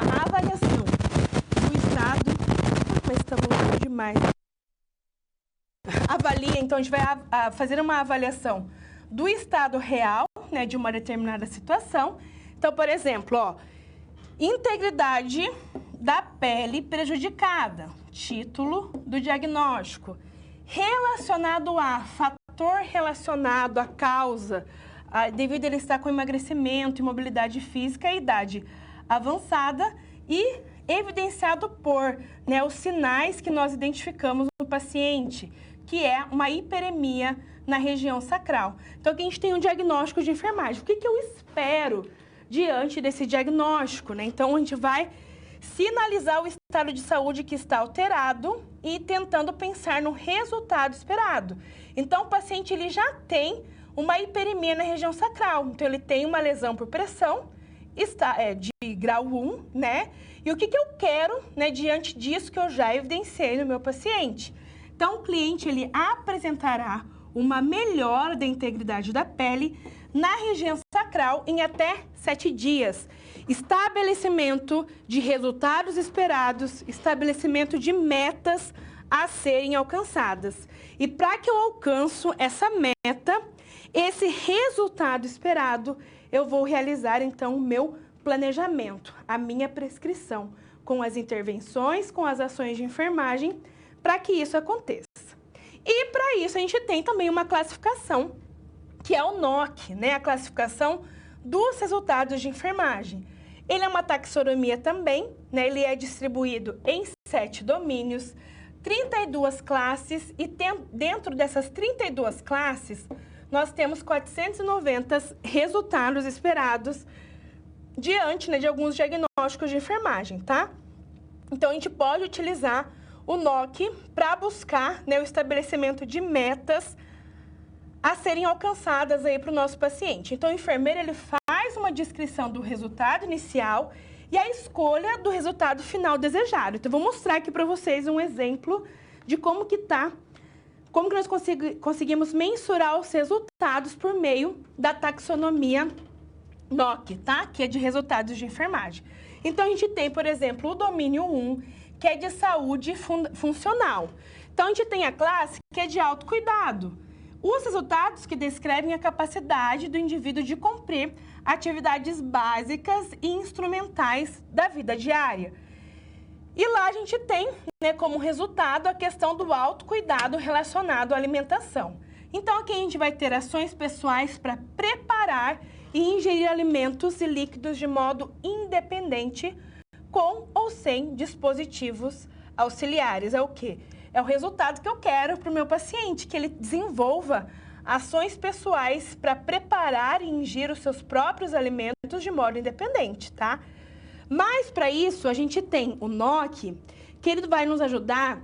[SPEAKER 1] uma avaliação do estado... Mas estamos longe demais. Então, a gente vai fazer uma avaliação do estado real, né, de uma determinada situação. Então, por exemplo, ó, integridade da pele prejudicada, título do diagnóstico, fator relacionado à causa, devido a ele estar com emagrecimento, imobilidade física e idade avançada, e evidenciado por, né, os sinais que nós identificamos no paciente, que é uma hiperemia na região sacral. Então, aqui a gente tem um diagnóstico de enfermagem. O que eu espero diante desse diagnóstico, né? Então, a gente vai sinalizar o estado de saúde que está alterado e tentando pensar no resultado esperado. Então, o paciente ele já tem uma hiperemia na região sacral. Então, ele tem uma lesão por pressão, de grau 1, né? E o que eu quero, né, diante disso que eu já evidenciei no meu paciente? Então, o cliente ele apresentará uma melhora da integridade da pele na região sacral em até 7 dias. Estabelecimento de resultados esperados, estabelecimento de metas a serem alcançadas. E para que eu alcanço essa meta, esse resultado esperado, eu vou realizar, então, o meu planejamento, a minha prescrição, com as intervenções, com as ações de enfermagem, para que isso aconteça. E, para isso, a gente tem também uma classificação, que é o NOC, né? A classificação dos resultados de enfermagem. Ele é uma taxonomia também, né? Ele é distribuído em 7 domínios, 32 classes, e dentro dessas 32 classes, nós temos 490 resultados esperados diante, né, de alguns diagnósticos de enfermagem, tá? Então, a gente pode utilizar o NOC para buscar, né, o estabelecimento de metas a serem alcançadas aí para o nosso paciente. Então, o enfermeiro ele faz uma descrição do resultado inicial e a escolha do resultado final desejado. Então, eu vou mostrar aqui para vocês um exemplo de como que nós conseguimos mensurar os resultados por meio da taxonomia NOC, tá? Que é de resultados de enfermagem. Então, a gente tem, por exemplo, o domínio 1, que é de saúde funcional. Então, a gente tem a classe que é de autocuidado. Os resultados que descrevem a capacidade do indivíduo de cumprir atividades básicas e instrumentais da vida diária. E lá a gente tem, né, como resultado a questão do autocuidado relacionado à alimentação. Então, aqui a gente vai ter ações pessoais para preparar e ingerir alimentos e líquidos de modo independente, com ou sem dispositivos auxiliares. É o quê? É o resultado que eu quero para o meu paciente, que ele desenvolva ações pessoais para preparar e ingerir os seus próprios alimentos de modo independente, tá? Mas, para isso, a gente tem o NOC, que ele vai nos ajudar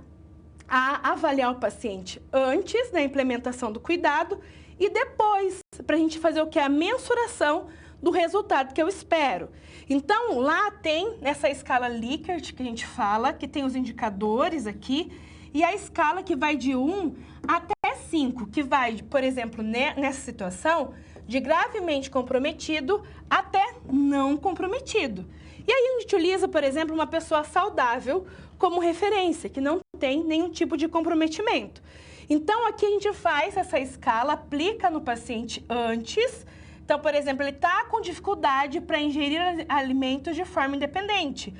[SPEAKER 1] a avaliar o paciente antes da implementação do cuidado e depois, para a gente fazer o que? A mensuração do resultado que eu espero. Então, lá tem essa escala Likert que a gente fala, que tem os indicadores aqui, e a escala que vai de 1 até 5, que vai, por exemplo, nessa situação, de gravemente comprometido até não comprometido. E aí a gente utiliza, por exemplo, uma pessoa saudável como referência, que não tem nenhum tipo de comprometimento. Então, aqui a gente faz essa escala, aplica no paciente antes. Então, por exemplo, ele está com dificuldade para ingerir alimentos de forma independente.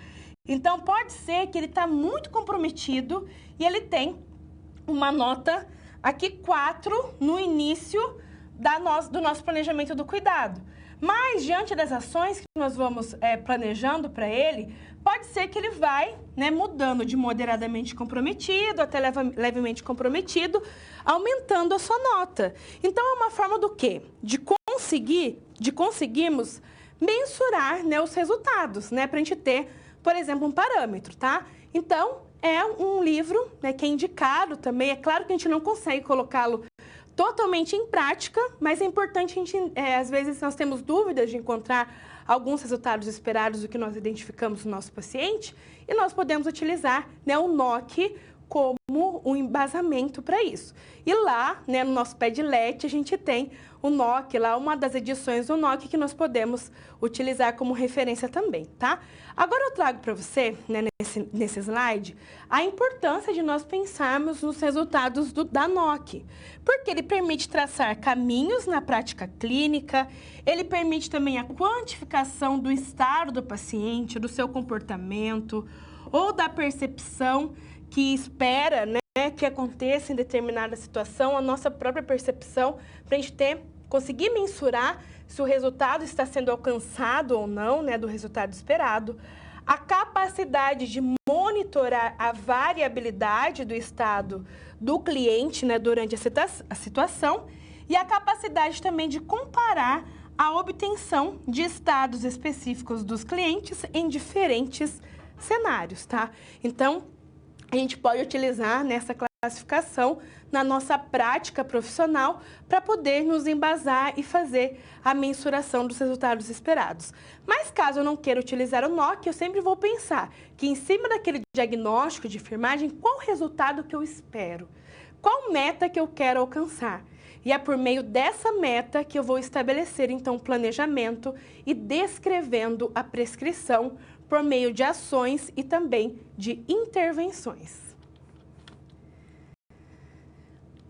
[SPEAKER 1] Então, pode ser que ele está muito comprometido e ele tem uma nota aqui 4 no início do nosso planejamento do cuidado. Mas, diante das ações que nós vamos planejando para ele, pode ser que ele vai mudando de moderadamente comprometido até levemente comprometido, aumentando a sua nota. Então, é uma forma do quê? De conseguirmos mensurar os resultados, para a gente ter, por exemplo, um parâmetro, tá? Então, é um livro que é indicado também. É claro que a gente não consegue colocá-lo totalmente em prática, mas é importante a gente, às vezes, nós temos dúvidas de encontrar alguns resultados esperados do que nós identificamos no nosso paciente, e nós podemos utilizar o NOC como um embasamento para isso. E lá, no nosso Padlet, a gente tem o NOC, lá uma das edições do NOC que nós podemos utilizar como referência também, tá? Agora eu trago para você, nesse slide, a importância de nós pensarmos nos resultados da NOC, porque ele permite traçar caminhos na prática clínica, ele permite também a quantificação do estado do paciente, do seu comportamento ou da percepção que espera, que aconteça em determinada situação, a nossa própria percepção, para a gente conseguir mensurar se o resultado está sendo alcançado ou não, do resultado esperado, a capacidade de monitorar a variabilidade do estado do cliente, durante a situação, e a capacidade também de comparar a obtenção de estados específicos dos clientes em diferentes cenários, tá? Então, a gente pode utilizar nessa classificação na nossa prática profissional para poder nos embasar e fazer a mensuração dos resultados esperados. Mas caso eu não queira utilizar o NOC, eu sempre vou pensar que em cima daquele diagnóstico de enfermagem, qual o resultado que eu espero? Qual meta que eu quero alcançar? E é por meio dessa meta que eu vou estabelecer, então, o planejamento e descrevendo a prescrição por meio de ações e também de intervenções.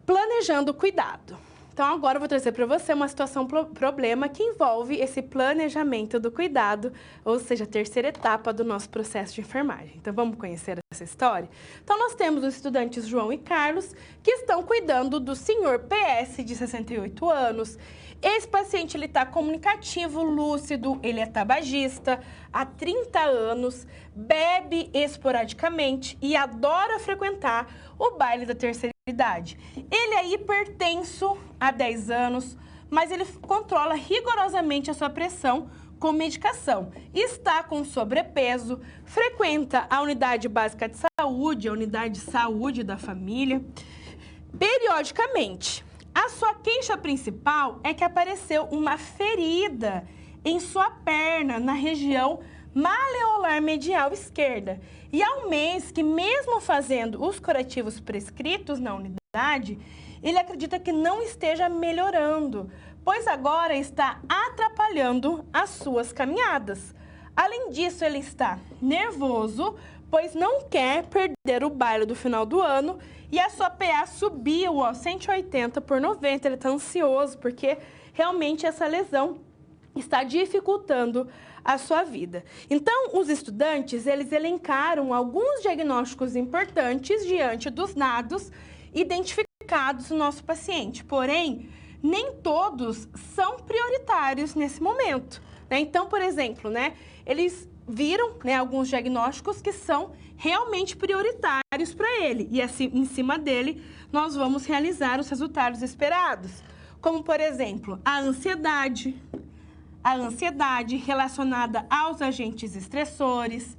[SPEAKER 1] Planejando o cuidado. Então, agora eu vou trazer para você uma situação problema que envolve esse planejamento do cuidado, ou seja, a terceira etapa do nosso processo de enfermagem. Então, vamos conhecer essa história? Então, nós temos os estudantes João e Carlos, que estão cuidando do senhor PS, de 68 anos. Esse paciente, ele está comunicativo, lúcido, ele é tabagista, há 30 anos, bebe esporadicamente e adora frequentar o baile da terceira idade. Ele é hipertenso há 10 anos, mas ele controla rigorosamente a sua pressão com medicação. Está com sobrepeso, frequenta a unidade básica de saúde, a unidade de saúde da família, periodicamente. A sua queixa principal é que apareceu uma ferida em sua perna, na região maleolar medial esquerda. E há um mês que, mesmo fazendo os curativos prescritos na unidade, ele acredita que não esteja melhorando, pois agora está atrapalhando as suas caminhadas. Além disso, ele está nervoso, pois não quer perder o baile do final do ano, e a sua PA subiu, 180 por 90, ele está ansioso, porque realmente essa lesão está dificultando a sua vida. Então, os estudantes, eles elencaram alguns diagnósticos importantes diante dos dados identificados no nosso paciente, porém, nem todos são prioritários nesse momento, Então, por exemplo, eles viram alguns diagnósticos que são realmente prioritários para ele. E assim, em cima dele, nós vamos realizar os resultados esperados. Como, por exemplo, a ansiedade relacionada aos agentes estressores,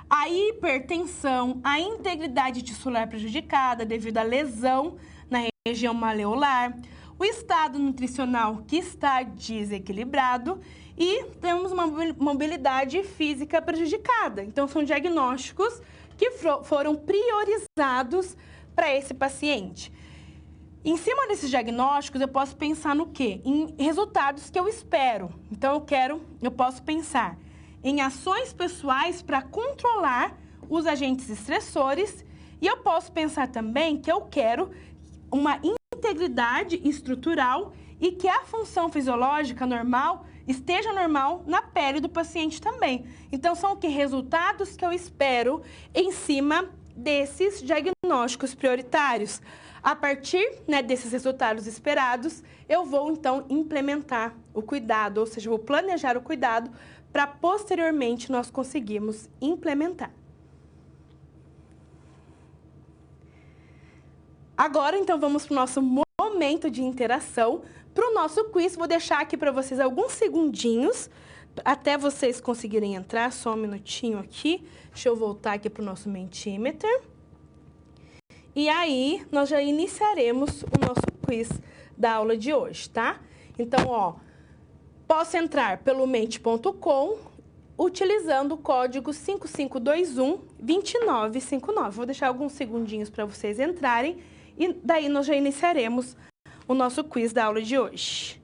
[SPEAKER 1] a hipertensão, a integridade tissular prejudicada devido à lesão na região maleolar, o estado nutricional que está desequilibrado e temos uma mobilidade física prejudicada. Então, são diagnósticos que foram priorizados para esse paciente. Em cima desses diagnósticos, eu posso pensar no quê? Em resultados que eu espero. Então, eu posso pensar em ações pessoais para controlar os agentes estressores e eu posso pensar também que eu quero uma integridade estrutural e que a função fisiológica normal esteja normal na pele do paciente também. Então, são o que? Resultados que eu espero em cima desses diagnósticos prioritários. A partir, né, desses resultados esperados, eu vou, então, implementar o cuidado, ou seja, vou planejar o cuidado para, posteriormente, nós conseguirmos implementar. Agora, então, vamos para o nosso momento de interação. Para o nosso quiz, vou deixar aqui para vocês alguns segundinhos, até vocês conseguirem entrar, só um minutinho aqui. Deixa eu voltar aqui para o nosso Mentimeter. E aí, nós já iniciaremos o nosso quiz da aula de hoje, tá? Então, ó, posso entrar pelo mente.com utilizando o código 5521-2959. Vou deixar alguns segundinhos para vocês entrarem e daí nós já iniciaremos o nosso quiz da aula de hoje.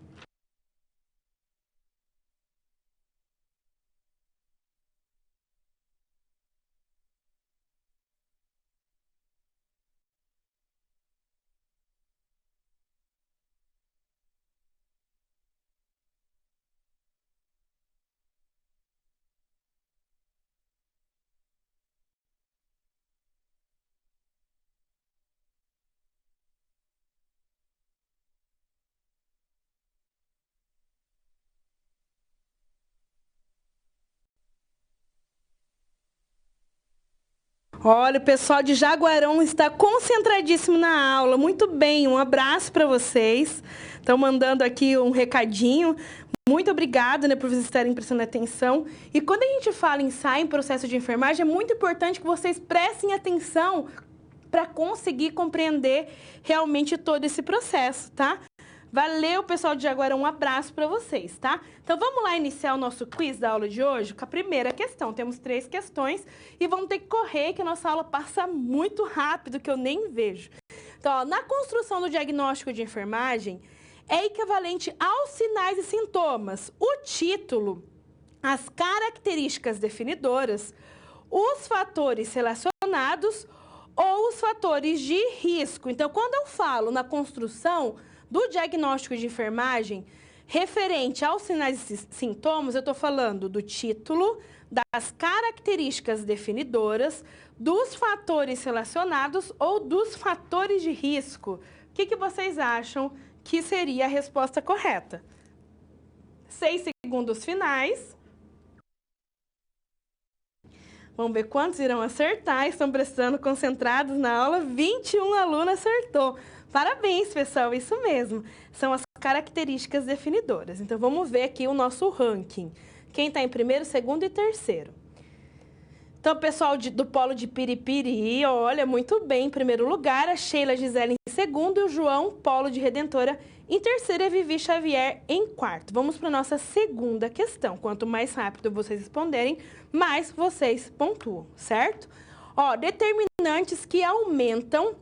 [SPEAKER 1] Olha, o pessoal de Jaguarão está concentradíssimo na aula. Muito bem, um abraço para vocês. Estão mandando aqui um recadinho. Muito obrigada, né, por vocês estarem prestando atenção. E quando a gente fala em ensaio em processo de enfermagem, é muito importante que vocês prestem atenção para conseguir compreender realmente todo esse processo, tá? Valeu, pessoal de Jaguarão, um abraço para vocês, tá? Então, vamos lá iniciar o nosso quiz da aula de hoje com a primeira questão. Temos 3 questões e vamos ter que correr, que a nossa aula passa muito rápido, que eu nem vejo. Então, ó, na construção do diagnóstico de enfermagem, é equivalente aos sinais e sintomas, o título, as características definidoras, os fatores relacionados ou os fatores de risco. Então, quando eu falo na construção do diagnóstico de enfermagem, referente aos sinais e sintomas, eu estou falando do título, das características definidoras, dos fatores relacionados ou dos fatores de risco. O que vocês acham que seria a resposta correta? 6 segundos finais. Vamos ver quantos irão acertar. Estão prestando concentrados na aula. 21 alunos acertou. Parabéns, pessoal, isso mesmo. São as características definidoras. Então, vamos ver aqui o nosso ranking. Quem está em primeiro, segundo e terceiro? Então, pessoal do polo de Piripiri, olha, muito bem, em primeiro lugar. A Sheila Gisele em segundo e o João, polo de Redentora, em terceiro. E a Vivi Xavier em quarto. Vamos para a nossa segunda questão. Quanto mais rápido vocês responderem, mais vocês pontuam, certo? Ó, determinantes que aumentam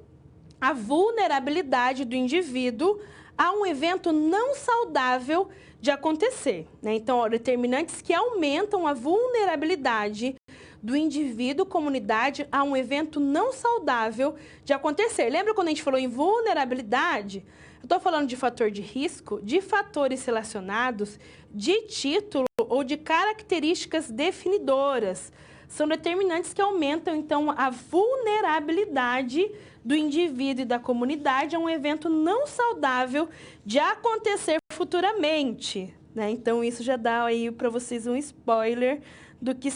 [SPEAKER 1] a vulnerabilidade do indivíduo a um evento não saudável de acontecer, né? Então, ó, determinantes que aumentam a vulnerabilidade do indivíduo, comunidade, a um evento não saudável de acontecer. Lembra quando a gente falou em vulnerabilidade? Eu estou falando de fator de risco, de fatores relacionados, de título ou de características definidoras. São determinantes que aumentam, então, a vulnerabilidade do indivíduo e da comunidade a um evento não saudável de acontecer futuramente, né? Então, isso já dá aí para vocês um spoiler do que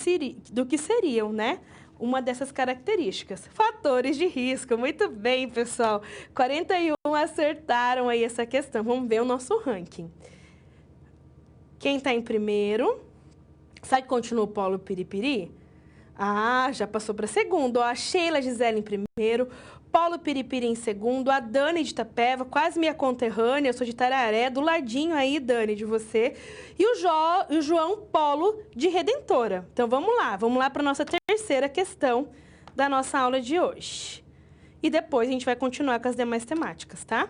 [SPEAKER 1] seriam, né? Uma dessas características. Fatores de risco. Muito bem, pessoal. 41 acertaram aí essa questão. Vamos ver o nosso ranking. Quem está em primeiro? Sabe que continua o polo Piripiri? Ah, já passou para segundo. Ó, a Sheila Gisele em primeiro, Paulo Piripiri em segundo, a Dani de Itapeva, quase minha conterrânea, eu sou de Tararé, do ladinho aí, Dani, de você. E o João Polo de Redentora. Então, vamos lá para a nossa terceira questão da nossa aula de hoje. e depois a gente vai continuar com as demais temáticas, tá?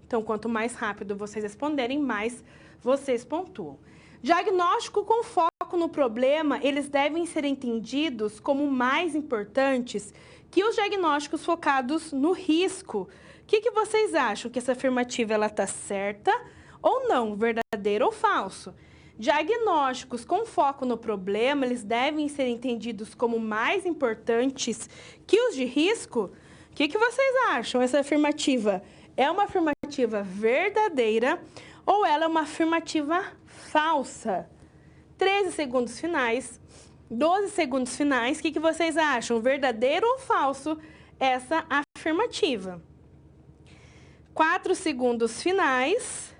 [SPEAKER 1] Então, quanto mais rápido vocês responderem, mais vocês pontuam. Diagnóstico com foco no problema, eles devem ser entendidos como mais importantes que os diagnósticos focados no risco. O que vocês acham? Que essa afirmativa ela está certa ou não? Verdadeiro ou falso? Diagnósticos com foco no problema, eles devem ser entendidos como mais importantes que os de risco? O que vocês acham? Essa afirmativa é uma afirmativa verdadeira ou ela é uma afirmativa falsa? 13 segundos finais, 12 segundos finais, o que vocês acham? Verdadeiro ou falso essa afirmativa? 4 segundos finais,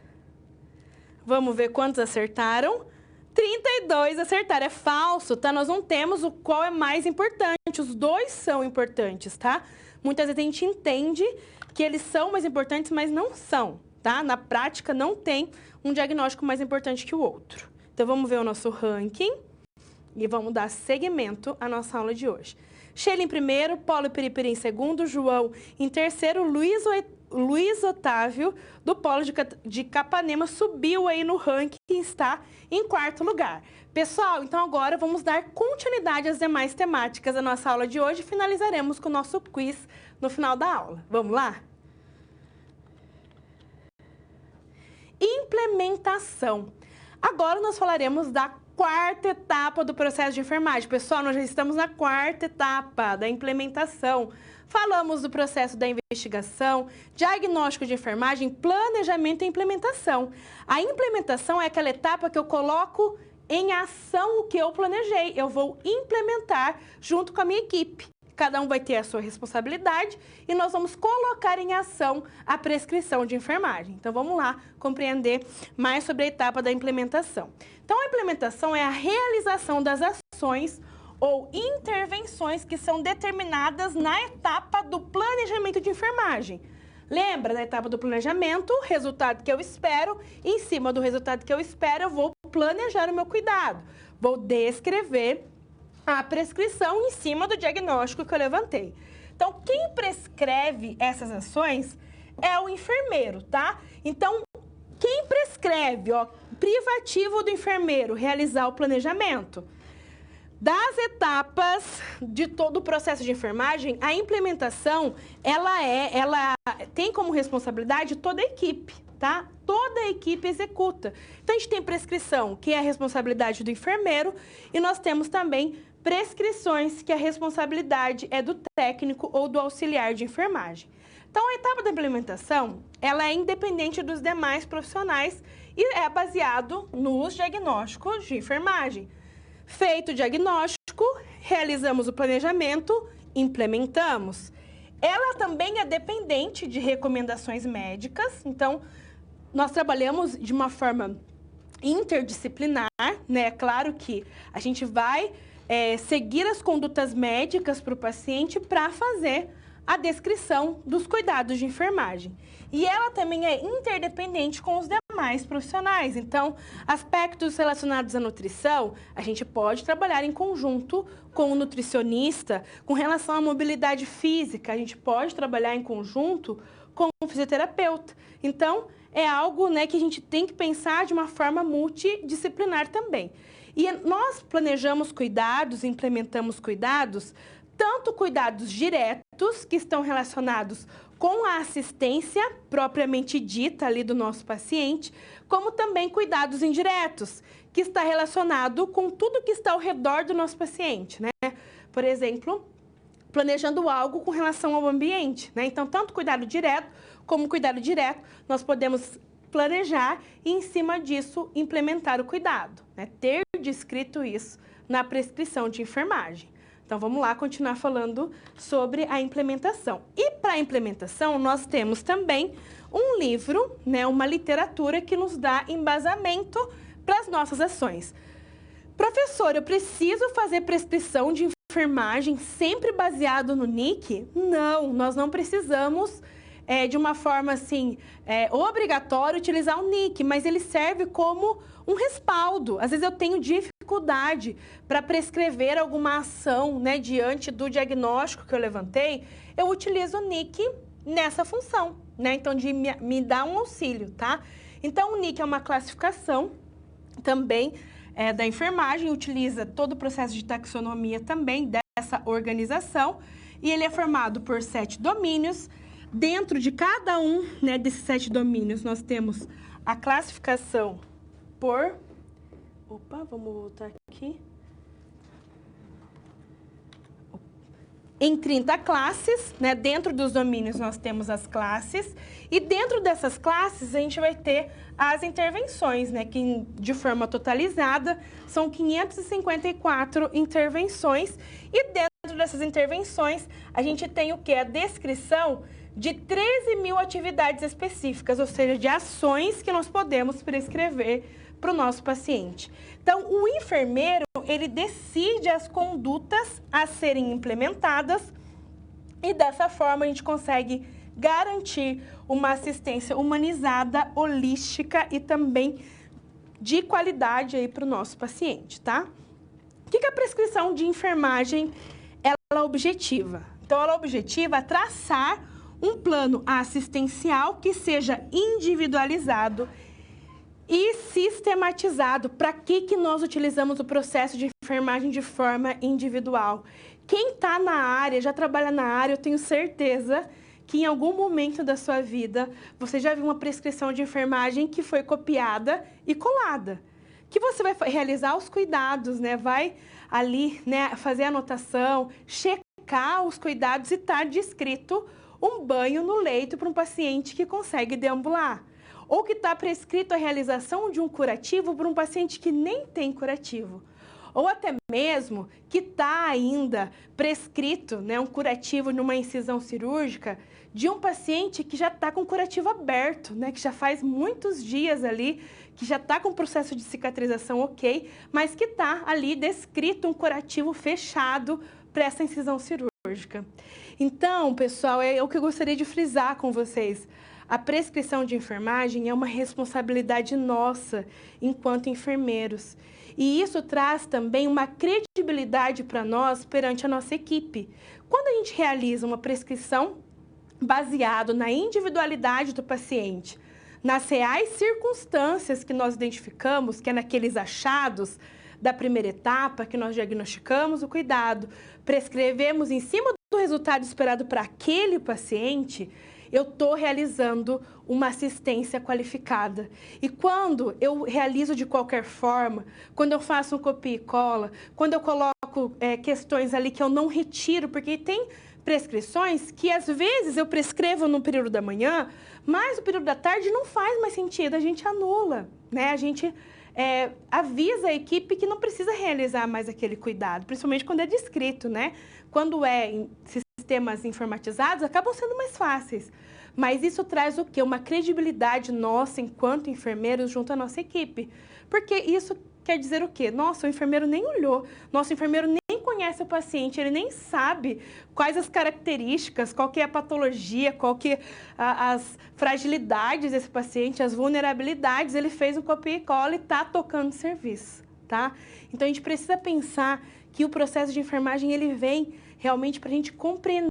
[SPEAKER 1] vamos ver quantos acertaram. 32 acertaram, é falso, tá? Nós não temos o qual é mais importante, os dois são importantes, tá? Muitas vezes a gente entende que eles são mais importantes, mas não são, tá? Na prática, não tem um diagnóstico mais importante que o outro. Então, vamos ver o nosso ranking e vamos dar seguimento à nossa aula de hoje. Sheila em primeiro, Paulo Periperi em segundo, João em terceiro, Luiz Otávio, do Polo de Capanema, subiu aí no ranking e está em quarto lugar. Pessoal, então agora vamos dar continuidade às demais temáticas da nossa aula de hoje e finalizaremos com o nosso quiz no final da aula. Vamos lá? Implementação. Agora nós falaremos da quarta etapa do processo de enfermagem. Pessoal, nós já estamos na quarta etapa da implementação. Falamos do processo da investigação, diagnóstico de enfermagem, planejamento e implementação. A implementação é aquela etapa que eu coloco em ação o que eu planejei. Eu vou implementar junto com a minha equipe. Cada um vai ter a sua responsabilidade e nós vamos colocar em ação a prescrição de enfermagem. Então, vamos lá compreender mais sobre a etapa da implementação. Então, a implementação é a realização das ações ou intervenções que são determinadas na etapa do planejamento de enfermagem. Lembra da etapa do planejamento, o resultado que eu espero, em cima do resultado que eu espero, eu vou planejar o meu cuidado, vou descrever a prescrição em cima do diagnóstico que eu levantei. Então, quem prescreve essas ações é o enfermeiro, tá? Então, quem prescreve, ó, privativo do enfermeiro realizar o planejamento. Das etapas de todo o processo de enfermagem, a implementação, ela tem como responsabilidade toda a equipe, tá? Toda a equipe executa. Então, a gente tem prescrição, que é a responsabilidade do enfermeiro, e nós temos também prescrições, que a responsabilidade é do técnico ou do auxiliar de enfermagem. Então, a etapa da implementação, ela é independente dos demais profissionais e é baseado nos diagnósticos de enfermagem. Feito o diagnóstico, realizamos o planejamento, implementamos. Ela também é dependente de recomendações médicas, então, nós trabalhamos de uma forma interdisciplinar, né? É claro que a gente vai seguir as condutas médicas para o paciente para fazer a descrição dos cuidados de enfermagem. E ela também é interdependente com os demais profissionais. Então, aspectos relacionados à nutrição, a gente pode trabalhar em conjunto com o nutricionista. Com relação à mobilidade física, a gente pode trabalhar em conjunto com o fisioterapeuta. Então, é algo, né, que a gente tem que pensar de uma forma multidisciplinar também. E nós planejamos cuidados, implementamos cuidados, tanto cuidados diretos, que estão relacionados com a assistência propriamente dita ali do nosso paciente, como também cuidados indiretos, que está relacionado com tudo que está ao redor do nosso paciente, né? Por exemplo, planejando algo com relação ao ambiente, né? Então, tanto cuidado direto como cuidado direto, nós podemos planejar e, em cima disso, implementar o cuidado, né? Ter descrito isso na prescrição de enfermagem. Então, vamos lá continuar falando sobre a implementação. E para a implementação, nós temos também um livro, né, uma literatura que nos dá embasamento para as nossas ações. Professor, eu preciso fazer prescrição de enfermagem sempre baseado no NIC? Não, nós não precisamos de uma forma assim, obrigatória utilizar o NIC, mas ele serve como um respaldo. Às vezes eu tenho dificuldade para prescrever alguma ação, né, diante do diagnóstico que eu levantei, eu utilizo o NIC nessa função, né? Então, de me dar um auxílio, tá? Então, o NIC é uma classificação também da enfermagem, utiliza todo o processo de taxonomia também dessa organização, e ele é formado por 7 domínios. Dentro de cada um, né, desses 7 domínios, nós temos a classificação por... Opa, vamos voltar aqui. Em 30 classes, né? Dentro dos domínios nós temos as classes, e dentro dessas classes a gente vai ter as intervenções, né? Que de forma totalizada são 554 intervenções, e dentro dessas intervenções a gente tem o que? A descrição de 13 mil atividades específicas, ou seja, de ações que nós podemos prescrever para o nosso paciente. Então, o enfermeiro, ele decide as condutas a serem implementadas, e dessa forma a gente consegue garantir uma assistência humanizada, holística e também de qualidade aí para o nosso paciente, tá? O que a prescrição de enfermagem ela objetiva? Então, ela objetiva traçar um plano assistencial que seja individualizado e sistematizado. Para que nós utilizamos o processo de enfermagem de forma individual? Quem está na área, já trabalha na área, eu tenho certeza que em algum momento da sua vida você já viu uma prescrição de enfermagem que foi copiada e colada. Que você vai realizar os cuidados, né? Vai ali, né, fazer a anotação, checar os cuidados e está descrito um banho no leito para um paciente que consegue deambular. Ou que está prescrito a realização de um curativo para um paciente que nem tem curativo. Ou até mesmo que está ainda prescrito, né, um curativo numa incisão cirúrgica de um paciente que já está com o curativo aberto, né, que já faz muitos dias ali, que já está com o processo de cicatrização ok, mas que está ali descrito um curativo fechado para essa incisão cirúrgica. Então, pessoal, é o que eu gostaria de frisar com vocês. A prescrição de enfermagem é uma responsabilidade nossa enquanto enfermeiros. E isso traz também uma credibilidade para nós perante a nossa equipe. Quando a gente realiza uma prescrição baseado na individualidade do paciente, nas reais circunstâncias que nós identificamos, que é naqueles achados da primeira etapa que nós diagnosticamos o cuidado, prescrevemos em cima do resultado esperado para aquele paciente, eu estou realizando uma assistência qualificada. E quando eu realizo de qualquer forma, quando eu faço um copia e cola, quando eu coloco questões ali que eu não retiro, porque tem prescrições que às vezes eu prescrevo no período da manhã, mas no período da tarde não faz mais sentido, a gente anula, né? A gente avisa a equipe que não precisa realizar mais aquele cuidado, principalmente quando é descrito, né? Quando é em sistemas informatizados, acabam sendo mais fáceis. Mas isso traz o quê? Uma credibilidade nossa enquanto enfermeiros junto à nossa equipe. Porque isso quer dizer o quê? Nossa, o enfermeiro nem olhou, nosso enfermeiro nem conhece o paciente, ele nem sabe quais as características, qual que é a patologia, qual que as fragilidades desse paciente, as vulnerabilidades, ele fez um copia e cola e está tocando serviço, tá? Então, a gente precisa pensar que o processo de enfermagem, ele vem realmente para a gente compreender,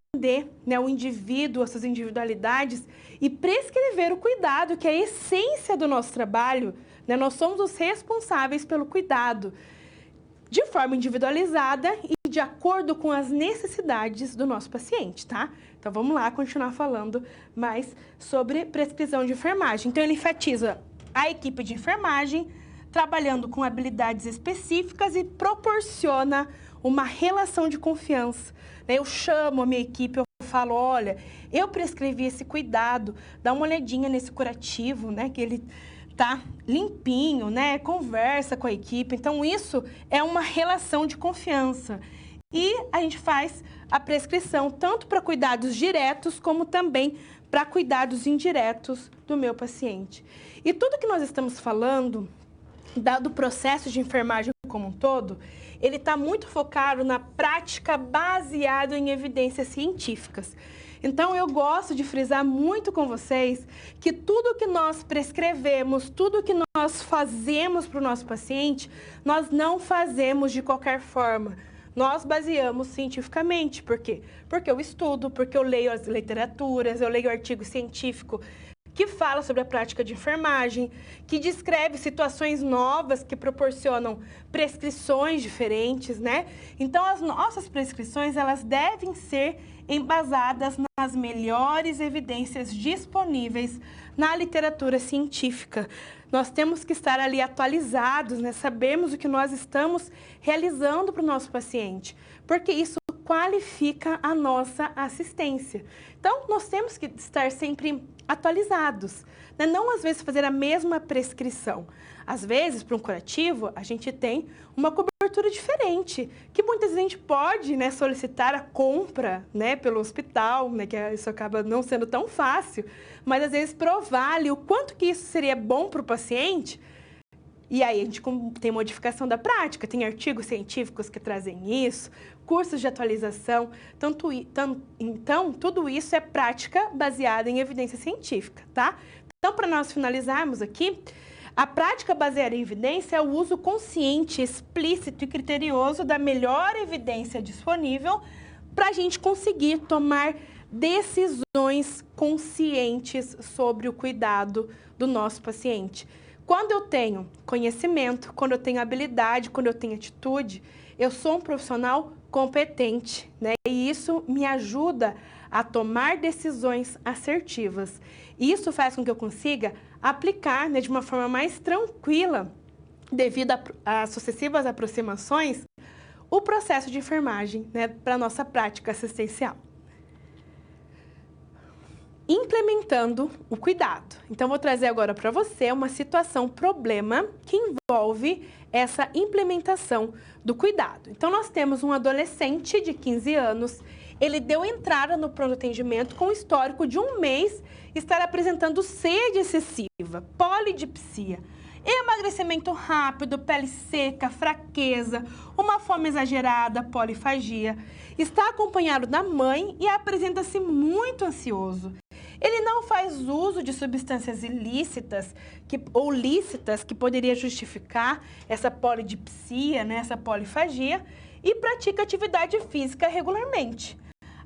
[SPEAKER 1] né, o indivíduo, as suas individualidades e prescrever o cuidado, que é a essência do nosso trabalho, né? Nós somos os responsáveis pelo cuidado de forma individualizada e de acordo com as necessidades do nosso paciente, tá? Então, vamos lá continuar falando mais sobre prescrição de enfermagem. Então, ele enfatiza a equipe de enfermagem trabalhando com habilidades específicas e proporciona uma relação de confiança. Eu chamo a minha equipe, eu falo, olha, eu prescrevi esse cuidado, dá uma olhadinha nesse curativo, né, que ele tá limpinho, né, conversa com a equipe. Então, isso é uma relação de confiança. E a gente faz a prescrição tanto para cuidados diretos, como também para cuidados indiretos do meu paciente. E tudo que nós estamos falando do processo de enfermagem como um todo, ele está muito focado na prática baseada em evidências científicas. Então, eu gosto de frisar muito com vocês que tudo que nós prescrevemos, tudo que nós fazemos para o nosso paciente, nós não fazemos de qualquer forma. Nós baseamos cientificamente. Por quê? Porque eu estudo, porque eu leio as literaturas, eu leio artigo científico que fala sobre a prática de enfermagem, que descreve situações novas que proporcionam prescrições diferentes, né? Então, as nossas prescrições, elas devem ser embasadas nas melhores evidências disponíveis na literatura científica. Nós temos que estar ali atualizados, né? Sabermos o que nós estamos realizando para o nosso paciente, porque isso qualifica a nossa assistência. Então, nós temos que estar sempre atualizados, né? Não, às vezes, fazer a mesma prescrição. Às vezes, para um curativo, a gente tem uma cobertura diferente, que muitas vezes a gente pode, né, solicitar a compra, né, pelo hospital, né, que isso acaba não sendo tão fácil, mas às vezes provar ali o quanto que isso seria bom para o paciente. E aí a gente tem modificação da prática, tem artigos científicos que trazem isso, cursos de atualização. Então, tudo isso é prática baseada em evidência científica, tá? Então, para nós finalizarmos aqui, a prática baseada em evidência é o uso consciente, explícito e criterioso da melhor evidência disponível para a gente conseguir tomar decisões conscientes sobre o cuidado do nosso paciente. Quando eu tenho conhecimento, quando eu tenho habilidade, quando eu tenho atitude, eu sou um profissional competente, né? E isso me ajuda a tomar decisões assertivas. Isso faz com que eu consiga aplicar, né, de uma forma mais tranquila, devido a sucessivas aproximações, o processo de enfermagem, né, para a nossa prática assistencial. Implementando o cuidado. Então, vou trazer agora para você uma situação, problema, que envolve essa implementação do cuidado. Então, nós temos um adolescente de 15 anos, ele deu entrada no pronto atendimento com histórico de 1 mês estar apresentando sede excessiva, polidipsia, emagrecimento rápido, pele seca, fraqueza, uma fome exagerada, polifagia. Está acompanhado da mãe e apresenta-se muito ansioso. Ele não faz uso de substâncias ilícitas ou lícitas que poderia justificar essa polidipsia, né, essa polifagia, e pratica atividade física regularmente.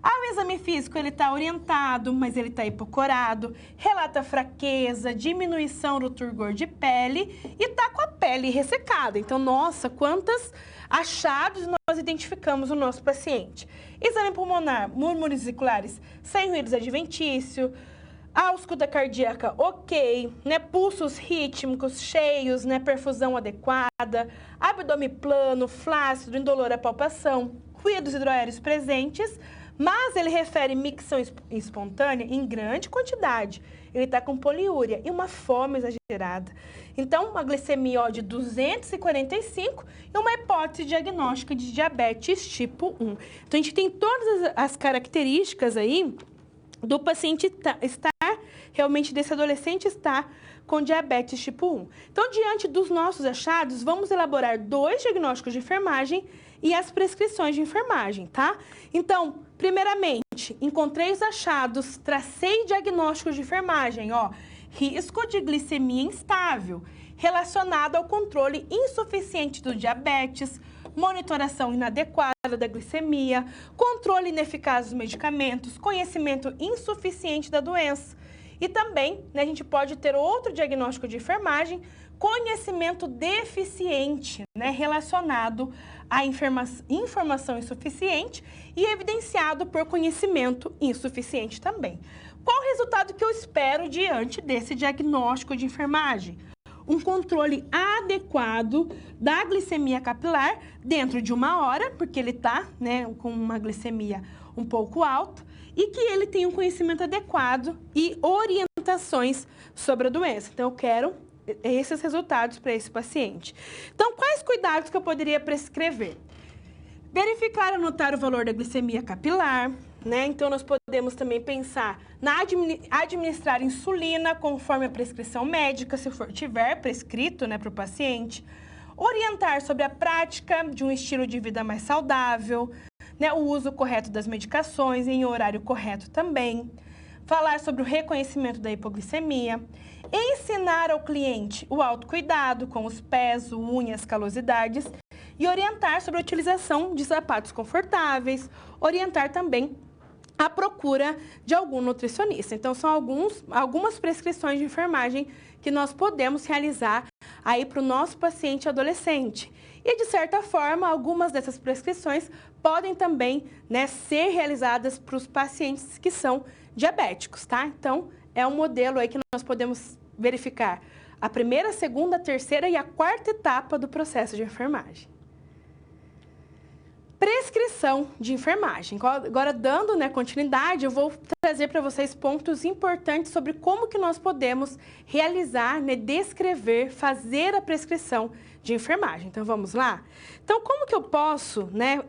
[SPEAKER 1] Ao exame físico, ele está orientado, mas ele está hipocorado, relata fraqueza, diminuição do turgor de pele e está com a pele ressecada. Então, nossa, quantos achados nós identificamos no nosso paciente. Exame pulmonar, músculos vesiculares sem ruídos adventício, ausculta cardíaca ok, né, pulsos rítmicos cheios, né, perfusão adequada, abdômen plano, flácido, indolor à palpação, ruídos hidroaéreos presentes, mas ele refere micção espontânea em grande quantidade. Ele está com poliúria e uma fome exagerada. Então, uma glicemia de 245 e uma hipótese diagnóstica de diabetes tipo 1. Então, a gente tem todas as características aí do paciente estar, realmente desse adolescente estar com diabetes tipo 1. Então, diante dos nossos achados, vamos elaborar 2 diagnósticos de enfermagem e as prescrições de enfermagem, tá? Então, primeiramente, encontrei os achados, tracei diagnósticos de enfermagem, ó, risco de glicemia instável, relacionado ao controle insuficiente do diabetes, monitoração inadequada da glicemia, controle ineficaz dos medicamentos, conhecimento insuficiente da doença. E também, né, a gente pode ter outro diagnóstico de enfermagem, conhecimento deficiente, né, relacionado à informação insuficiente e evidenciado por conhecimento insuficiente também. Qual o resultado que eu espero diante desse diagnóstico de enfermagem? Um controle adequado da glicemia capilar dentro de 1 hora, porque ele está, né, com uma glicemia um pouco alta, e que ele tenha um conhecimento adequado e orientações sobre a doença. Então, eu quero esses resultados para esse paciente. Então, quais cuidados que eu poderia prescrever? Verificar e anotar o valor da glicemia capilar, né? Então, nós podemos também pensar na administrar insulina conforme a prescrição médica, se tiver prescrito, né, para o paciente. orientar sobre a prática de um estilo de vida mais saudável, né, o uso correto das medicações em horário correto também, falar sobre o reconhecimento da hipoglicemia, ensinar ao cliente o autocuidado com os pés, unhas, calosidades e orientar sobre a utilização de sapatos confortáveis, orientar também a procura de algum nutricionista. Então, são algumas prescrições de enfermagem que nós podemos realizar aí para o nosso paciente adolescente. E, de certa forma, algumas dessas prescrições podem também, né, ser realizadas para os pacientes que são diabéticos, tá? Então, é um modelo aí que nós podemos verificar a primeira, a segunda, a terceira e a quarta etapa do processo de enfermagem. Prescrição de enfermagem. Agora, dando, né, continuidade, eu vou trazer para vocês pontos importantes sobre como que nós podemos realizar, né, descrever, fazer a prescrição de enfermagem. Então, vamos lá? Então, como que eu posso, né,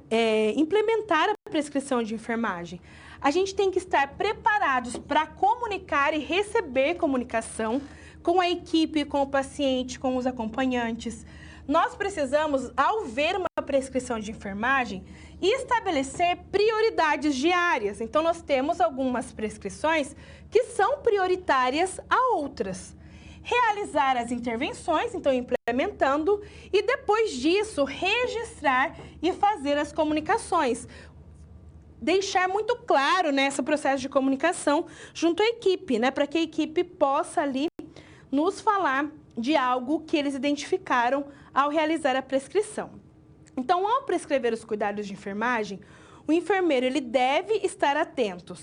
[SPEAKER 1] implementar a prescrição de enfermagem? A gente tem que estar preparados para comunicar e receber comunicação com a equipe, com o paciente, com os acompanhantes. Nós precisamos, ao ver uma prescrição de enfermagem, estabelecer prioridades diárias. Então, nós temos algumas prescrições que são prioritárias a outras. Realizar as intervenções, então implementando, e depois disso, registrar e fazer as comunicações. Deixar muito claro, né, esse processo de comunicação junto à equipe, né, para que a equipe possa ali nos falar de algo que eles identificaram ao realizar a prescrição. Então, ao prescrever os cuidados de enfermagem, o enfermeiro ele deve estar atento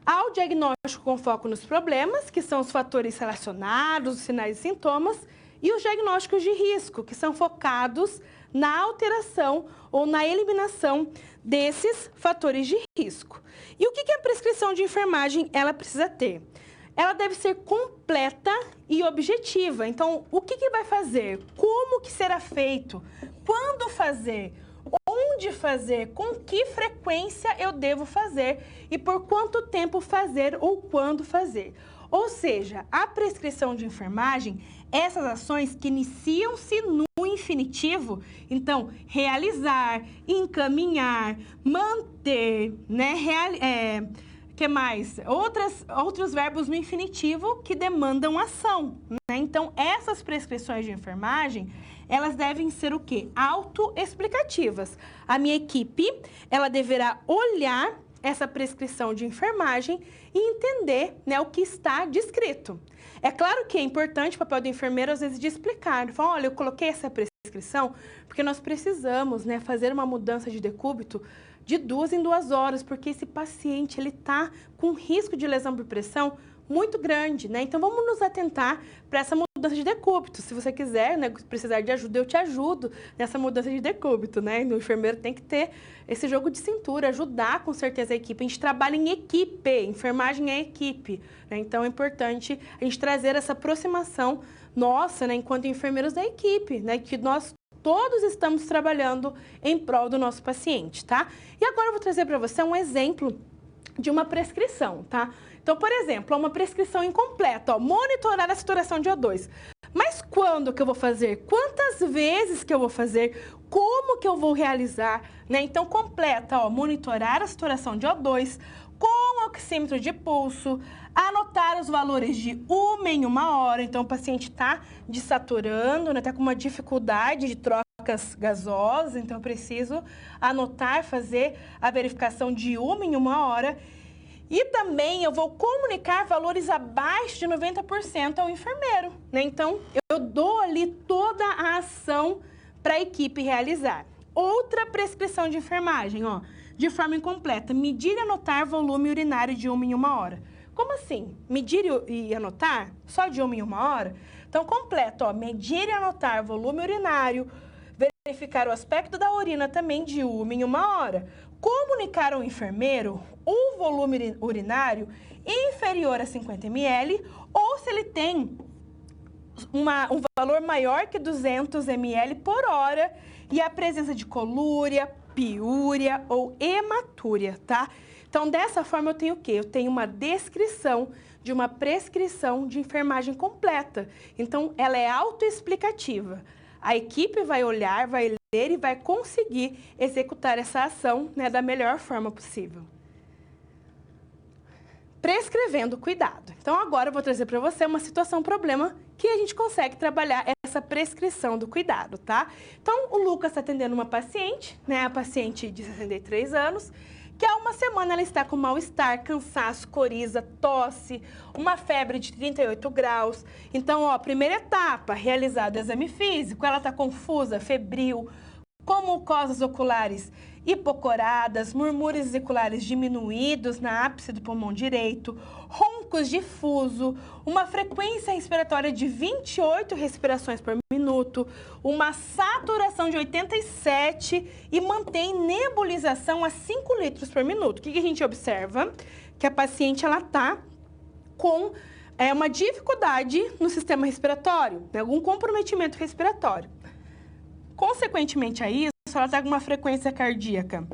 [SPEAKER 1] ao diagnóstico com foco nos problemas, que são os fatores relacionados, os sinais e sintomas, e os diagnósticos de risco, que são focados na alteração ou na eliminação desses fatores de risco. E o que a prescrição de enfermagem ela precisa ter? Ela deve ser completa e objetiva. Então, o que vai fazer? Como que será feito? Quando fazer? Onde fazer? Com que frequência eu devo fazer? E por quanto tempo fazer ou quando fazer? Ou seja, a prescrição de enfermagem, essas ações que iniciam-se no infinitivo, então, realizar, encaminhar, manter, né? Que mais? Outros verbos no infinitivo que demandam ação, né? Então, essas prescrições de enfermagem, elas devem ser o quê? Autoexplicativas. A minha equipe, ela deverá olhar essa prescrição de enfermagem e entender, né, o que está descrito. É claro que é importante o papel do enfermeiro, às vezes, de explicar. Falar, olha, eu coloquei essa prescrição porque nós precisamos, né, fazer uma mudança de decúbito de 2 em 2 horas, porque esse paciente ele está com risco de lesão por pressão muito grande, né? Então, vamos nos atentar para essa mudança de decúbito. Se você quiser, né, precisar de ajuda, eu te ajudo nessa mudança de decúbito, né? O enfermeiro tem que ter esse jogo de cintura, ajudar com certeza a equipe. A gente trabalha em equipe, enfermagem é equipe, né? Então, é importante a gente trazer essa aproximação nossa, né, enquanto enfermeiros da equipe, né? Que nós todos estamos trabalhando em prol do nosso paciente, tá? E agora eu vou trazer para você um exemplo de uma prescrição, tá? Então, por exemplo, uma prescrição incompleta, ó, monitorar a saturação de O2. Mas quando que eu vou fazer? Quantas vezes que eu vou fazer? Como que eu vou realizar? Né? Então, completa, ó, monitorar a saturação de O2 com oxímetro de pulso, anotar os valores de 1 em 1 hora. Então, o paciente está desaturando, né? Está com uma dificuldade de trocas gasosas, então eu preciso anotar, fazer a verificação de 1 em 1 hora. E também eu vou comunicar valores abaixo de 90% ao enfermeiro, né? Então, eu dou ali toda a ação para a equipe realizar. Outra prescrição de enfermagem, ó, de forma incompleta, medir e anotar volume urinário de 1 em 1 hora. Como assim? Medir e anotar só de 1 em 1 hora? Então, completo, ó, medir e anotar volume urinário, verificar o aspecto da urina também de 1 em 1 hora. Comunicar ao enfermeiro o volume urinário inferior a 50 ml ou se ele tem um valor maior que 200 ml por hora e a presença de colúria, piúria ou hematúria, tá? Então, dessa forma, eu tenho o quê? Eu tenho uma descrição de uma prescrição de enfermagem completa. Então, ela é autoexplicativa. a equipe vai olhar, vai ler e vai conseguir executar essa ação, né, da melhor forma possível. Prescrevendo cuidado. Então, agora eu vou trazer para você uma situação, problema, que a gente consegue trabalhar essa prescrição do cuidado, tá? Então, o Lucas está atendendo uma paciente, né, a paciente de 63 anos, que há uma semana ela está com mal-estar, cansaço, coriza, tosse, uma febre de 38 graus. Então, ó, primeira etapa, realizado o exame físico, ela está confusa, febril, com mucosas oculares hipocoradas, murmúrios vesiculares diminuídos na ápice do pulmão direito, roncos difuso, uma frequência respiratória de 28 respirações por minuto, uma saturação de 87 e mantém nebulização a 5 litros por minuto. O que a gente observa? Que a paciente ela está com uma dificuldade no sistema respiratório, né? Algum comprometimento respiratório. Consequentemente a isso, ela está com uma frequência cardíaca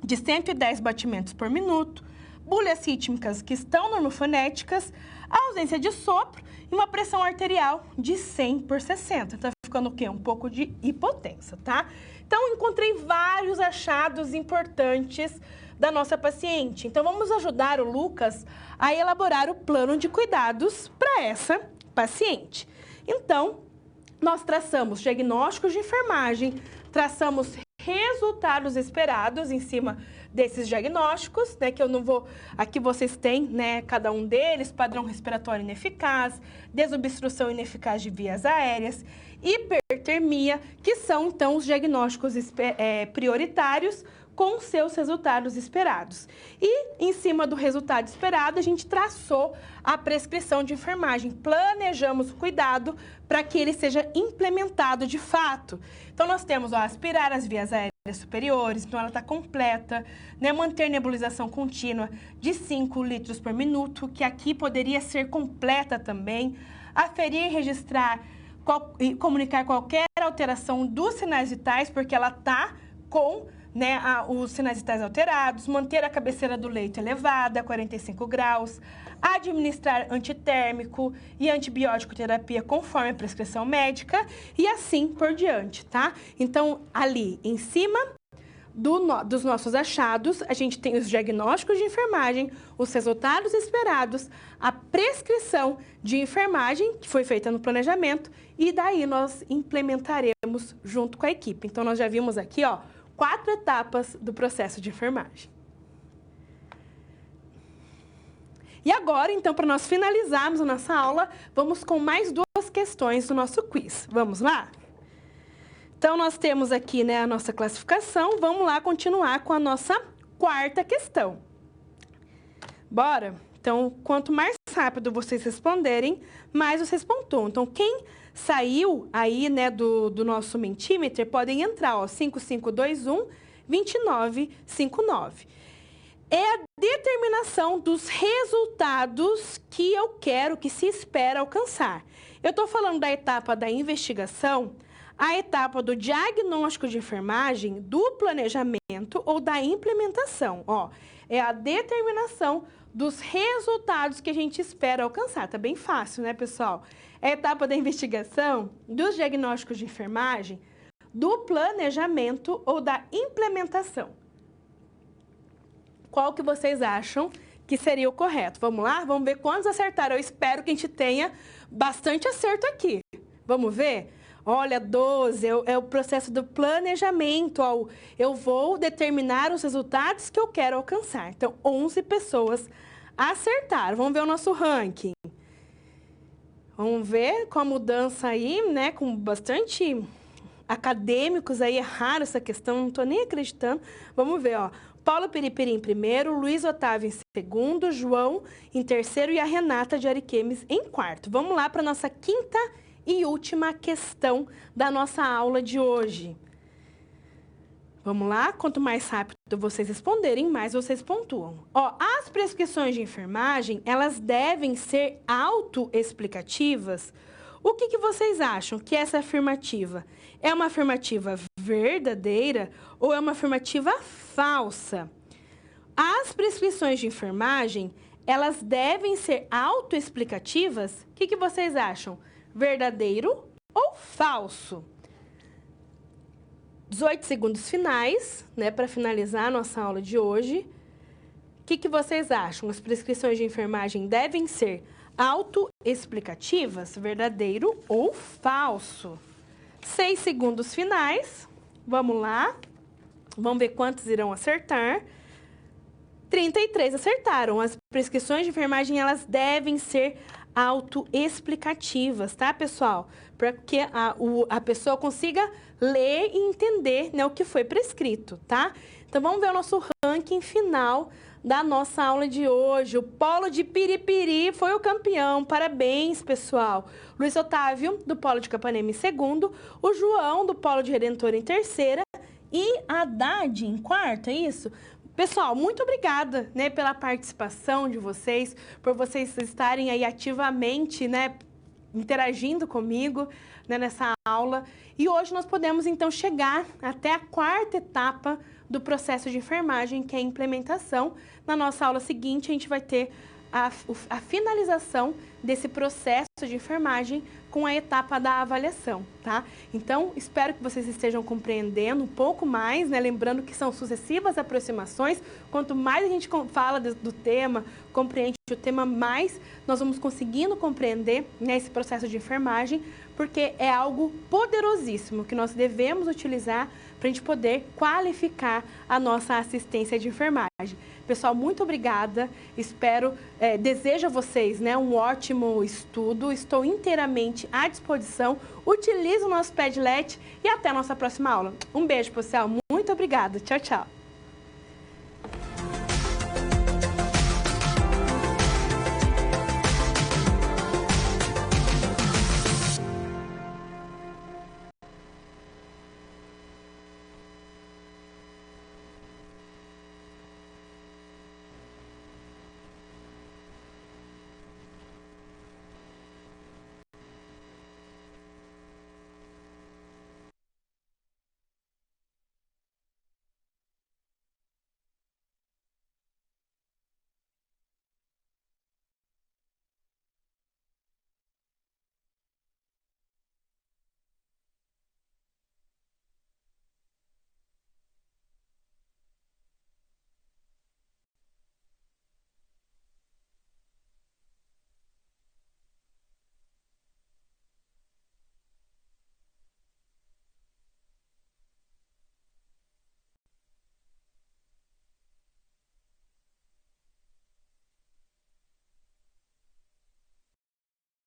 [SPEAKER 1] de 110 batimentos por minuto, bolhas rítmicas que estão normofonéticas, ausência de sopro e uma pressão arterial de 100 por 60. Tá ficando o quê? Um pouco de hipotensa, tá? Então, encontrei vários achados importantes da nossa paciente. Então, vamos ajudar o Lucas a elaborar o plano de cuidados para essa paciente. Então, nós traçamos diagnósticos de enfermagem, traçamos resultados esperados em cima desses diagnósticos, né, que eu não vou... Aqui vocês têm, né, cada um deles, padrão respiratório ineficaz, desobstrução ineficaz de vias aéreas, hipertermia, que são, então, os diagnósticos prioritários com seus resultados esperados. E, em cima do resultado esperado, a gente traçou a prescrição de enfermagem. Planejamos o cuidado para que ele seja implementado de fato. Então, nós temos, ó, aspirar as vias aéreas superiores, então ela está completa, né? Manter nebulização contínua de 5 litros por minuto, que aqui poderia ser completa também. Aferir, registrar e comunicar qualquer alteração dos sinais vitais, porque ela está com... né, os sinais vitais alterados, manter a cabeceira do leito elevada a 45 graus, administrar antitérmico e antibiótico terapia conforme a prescrição médica e assim por diante, tá? Então, ali em cima dos nossos achados, a gente tem os diagnósticos de enfermagem, os resultados esperados, a prescrição de enfermagem, que foi feita no planejamento, e daí nós implementaremos junto com a equipe. Então, nós já vimos aqui, ó, 4 etapas do processo de enfermagem. E agora, então, para nós finalizarmos a nossa aula, vamos com mais 2 questões do nosso quiz. Vamos lá? Então, nós temos aqui, né, a nossa classificação. Vamos lá continuar com a nossa 4ª questão. Bora? Então, quanto mais rápido vocês responderem, mais vocês pontuam. Então, quem saiu aí, né, do nosso Mentimeter, podem entrar, ó, 5521 2959. É a determinação dos resultados que eu quero, que se espera alcançar. Eu estou falando da etapa da investigação, a etapa do diagnóstico de enfermagem, do planejamento ou da implementação. Ó, é a determinação dos resultados que a gente espera alcançar. Tá bem fácil, né, pessoal? É a etapa da investigação, dos diagnósticos de enfermagem, do planejamento ou da implementação. Qual que vocês acham que seria o correto? Vamos lá? Vamos ver quantos acertaram. Eu espero que a gente tenha bastante acerto aqui. Vamos ver? Olha, 12 é o processo do planejamento. Ó, eu vou determinar os resultados que eu quero alcançar. Então, 11 pessoas acertaram. Vamos ver o nosso ranking. Vamos ver com a mudança aí, né? Com bastante acadêmicos aí, erraram essa questão, não estou nem acreditando. Vamos ver, ó. Paulo Piripiri em primeiro, Luiz Otávio em segundo, João em terceiro e a Renata de Ariquemes em quarto. Vamos lá para a nossa 5ª e última questão da nossa aula de hoje. Vamos lá? Quanto mais rápido vocês responderem, mais vocês pontuam. Ó, as prescrições de enfermagem, elas devem ser autoexplicativas. O que vocês acham que essa afirmativa é uma afirmativa verdadeira ou é uma afirmativa falsa? As prescrições de enfermagem, elas devem ser autoexplicativas? O que vocês acham? Verdadeiro ou falso? 18 segundos finais, né, para finalizar a nossa aula de hoje. O que vocês acham? As prescrições de enfermagem devem ser autoexplicativas, verdadeiro ou falso? 6 segundos finais. Vamos lá. Vamos ver quantos irão acertar. 33 acertaram. As prescrições de enfermagem, elas devem ser autoexplicativas, tá, pessoal? Para que a pessoa consiga ler e entender, né, o que foi prescrito, tá? Então, vamos ver o nosso ranking final da nossa aula de hoje. O Polo de Piripiri foi o campeão. Parabéns, pessoal. Luiz Otávio, do Polo de Capanema, em segundo. O João, do Polo de Redentor, em terceira. E a Haddad, em quarta, é isso? Pessoal, muito obrigada, né, pela participação de vocês, por vocês estarem aí ativamente, né, interagindo comigo, né, nessa aula. E hoje nós podemos, então, chegar até a quarta etapa do processo de enfermagem, que é a implementação. Na nossa aula seguinte, a gente vai ter a finalização desse processo de enfermagem com a etapa da avaliação, tá? Então, espero que vocês estejam compreendendo um pouco mais, né? Lembrando que são sucessivas aproximações. Quanto mais a gente fala do tema, compreende o tema, mais nós vamos conseguindo compreender, né, esse processo de enfermagem, porque é algo poderosíssimo que nós devemos utilizar para a gente poder qualificar a nossa assistência de enfermagem. Pessoal, muito obrigada. Espero, desejo a vocês, né, um ótimo estudo. Estou inteiramente à disposição. Utilize o nosso Padlet e até a nossa próxima aula. Um beijo, pessoal. Muito obrigada. Tchau, tchau.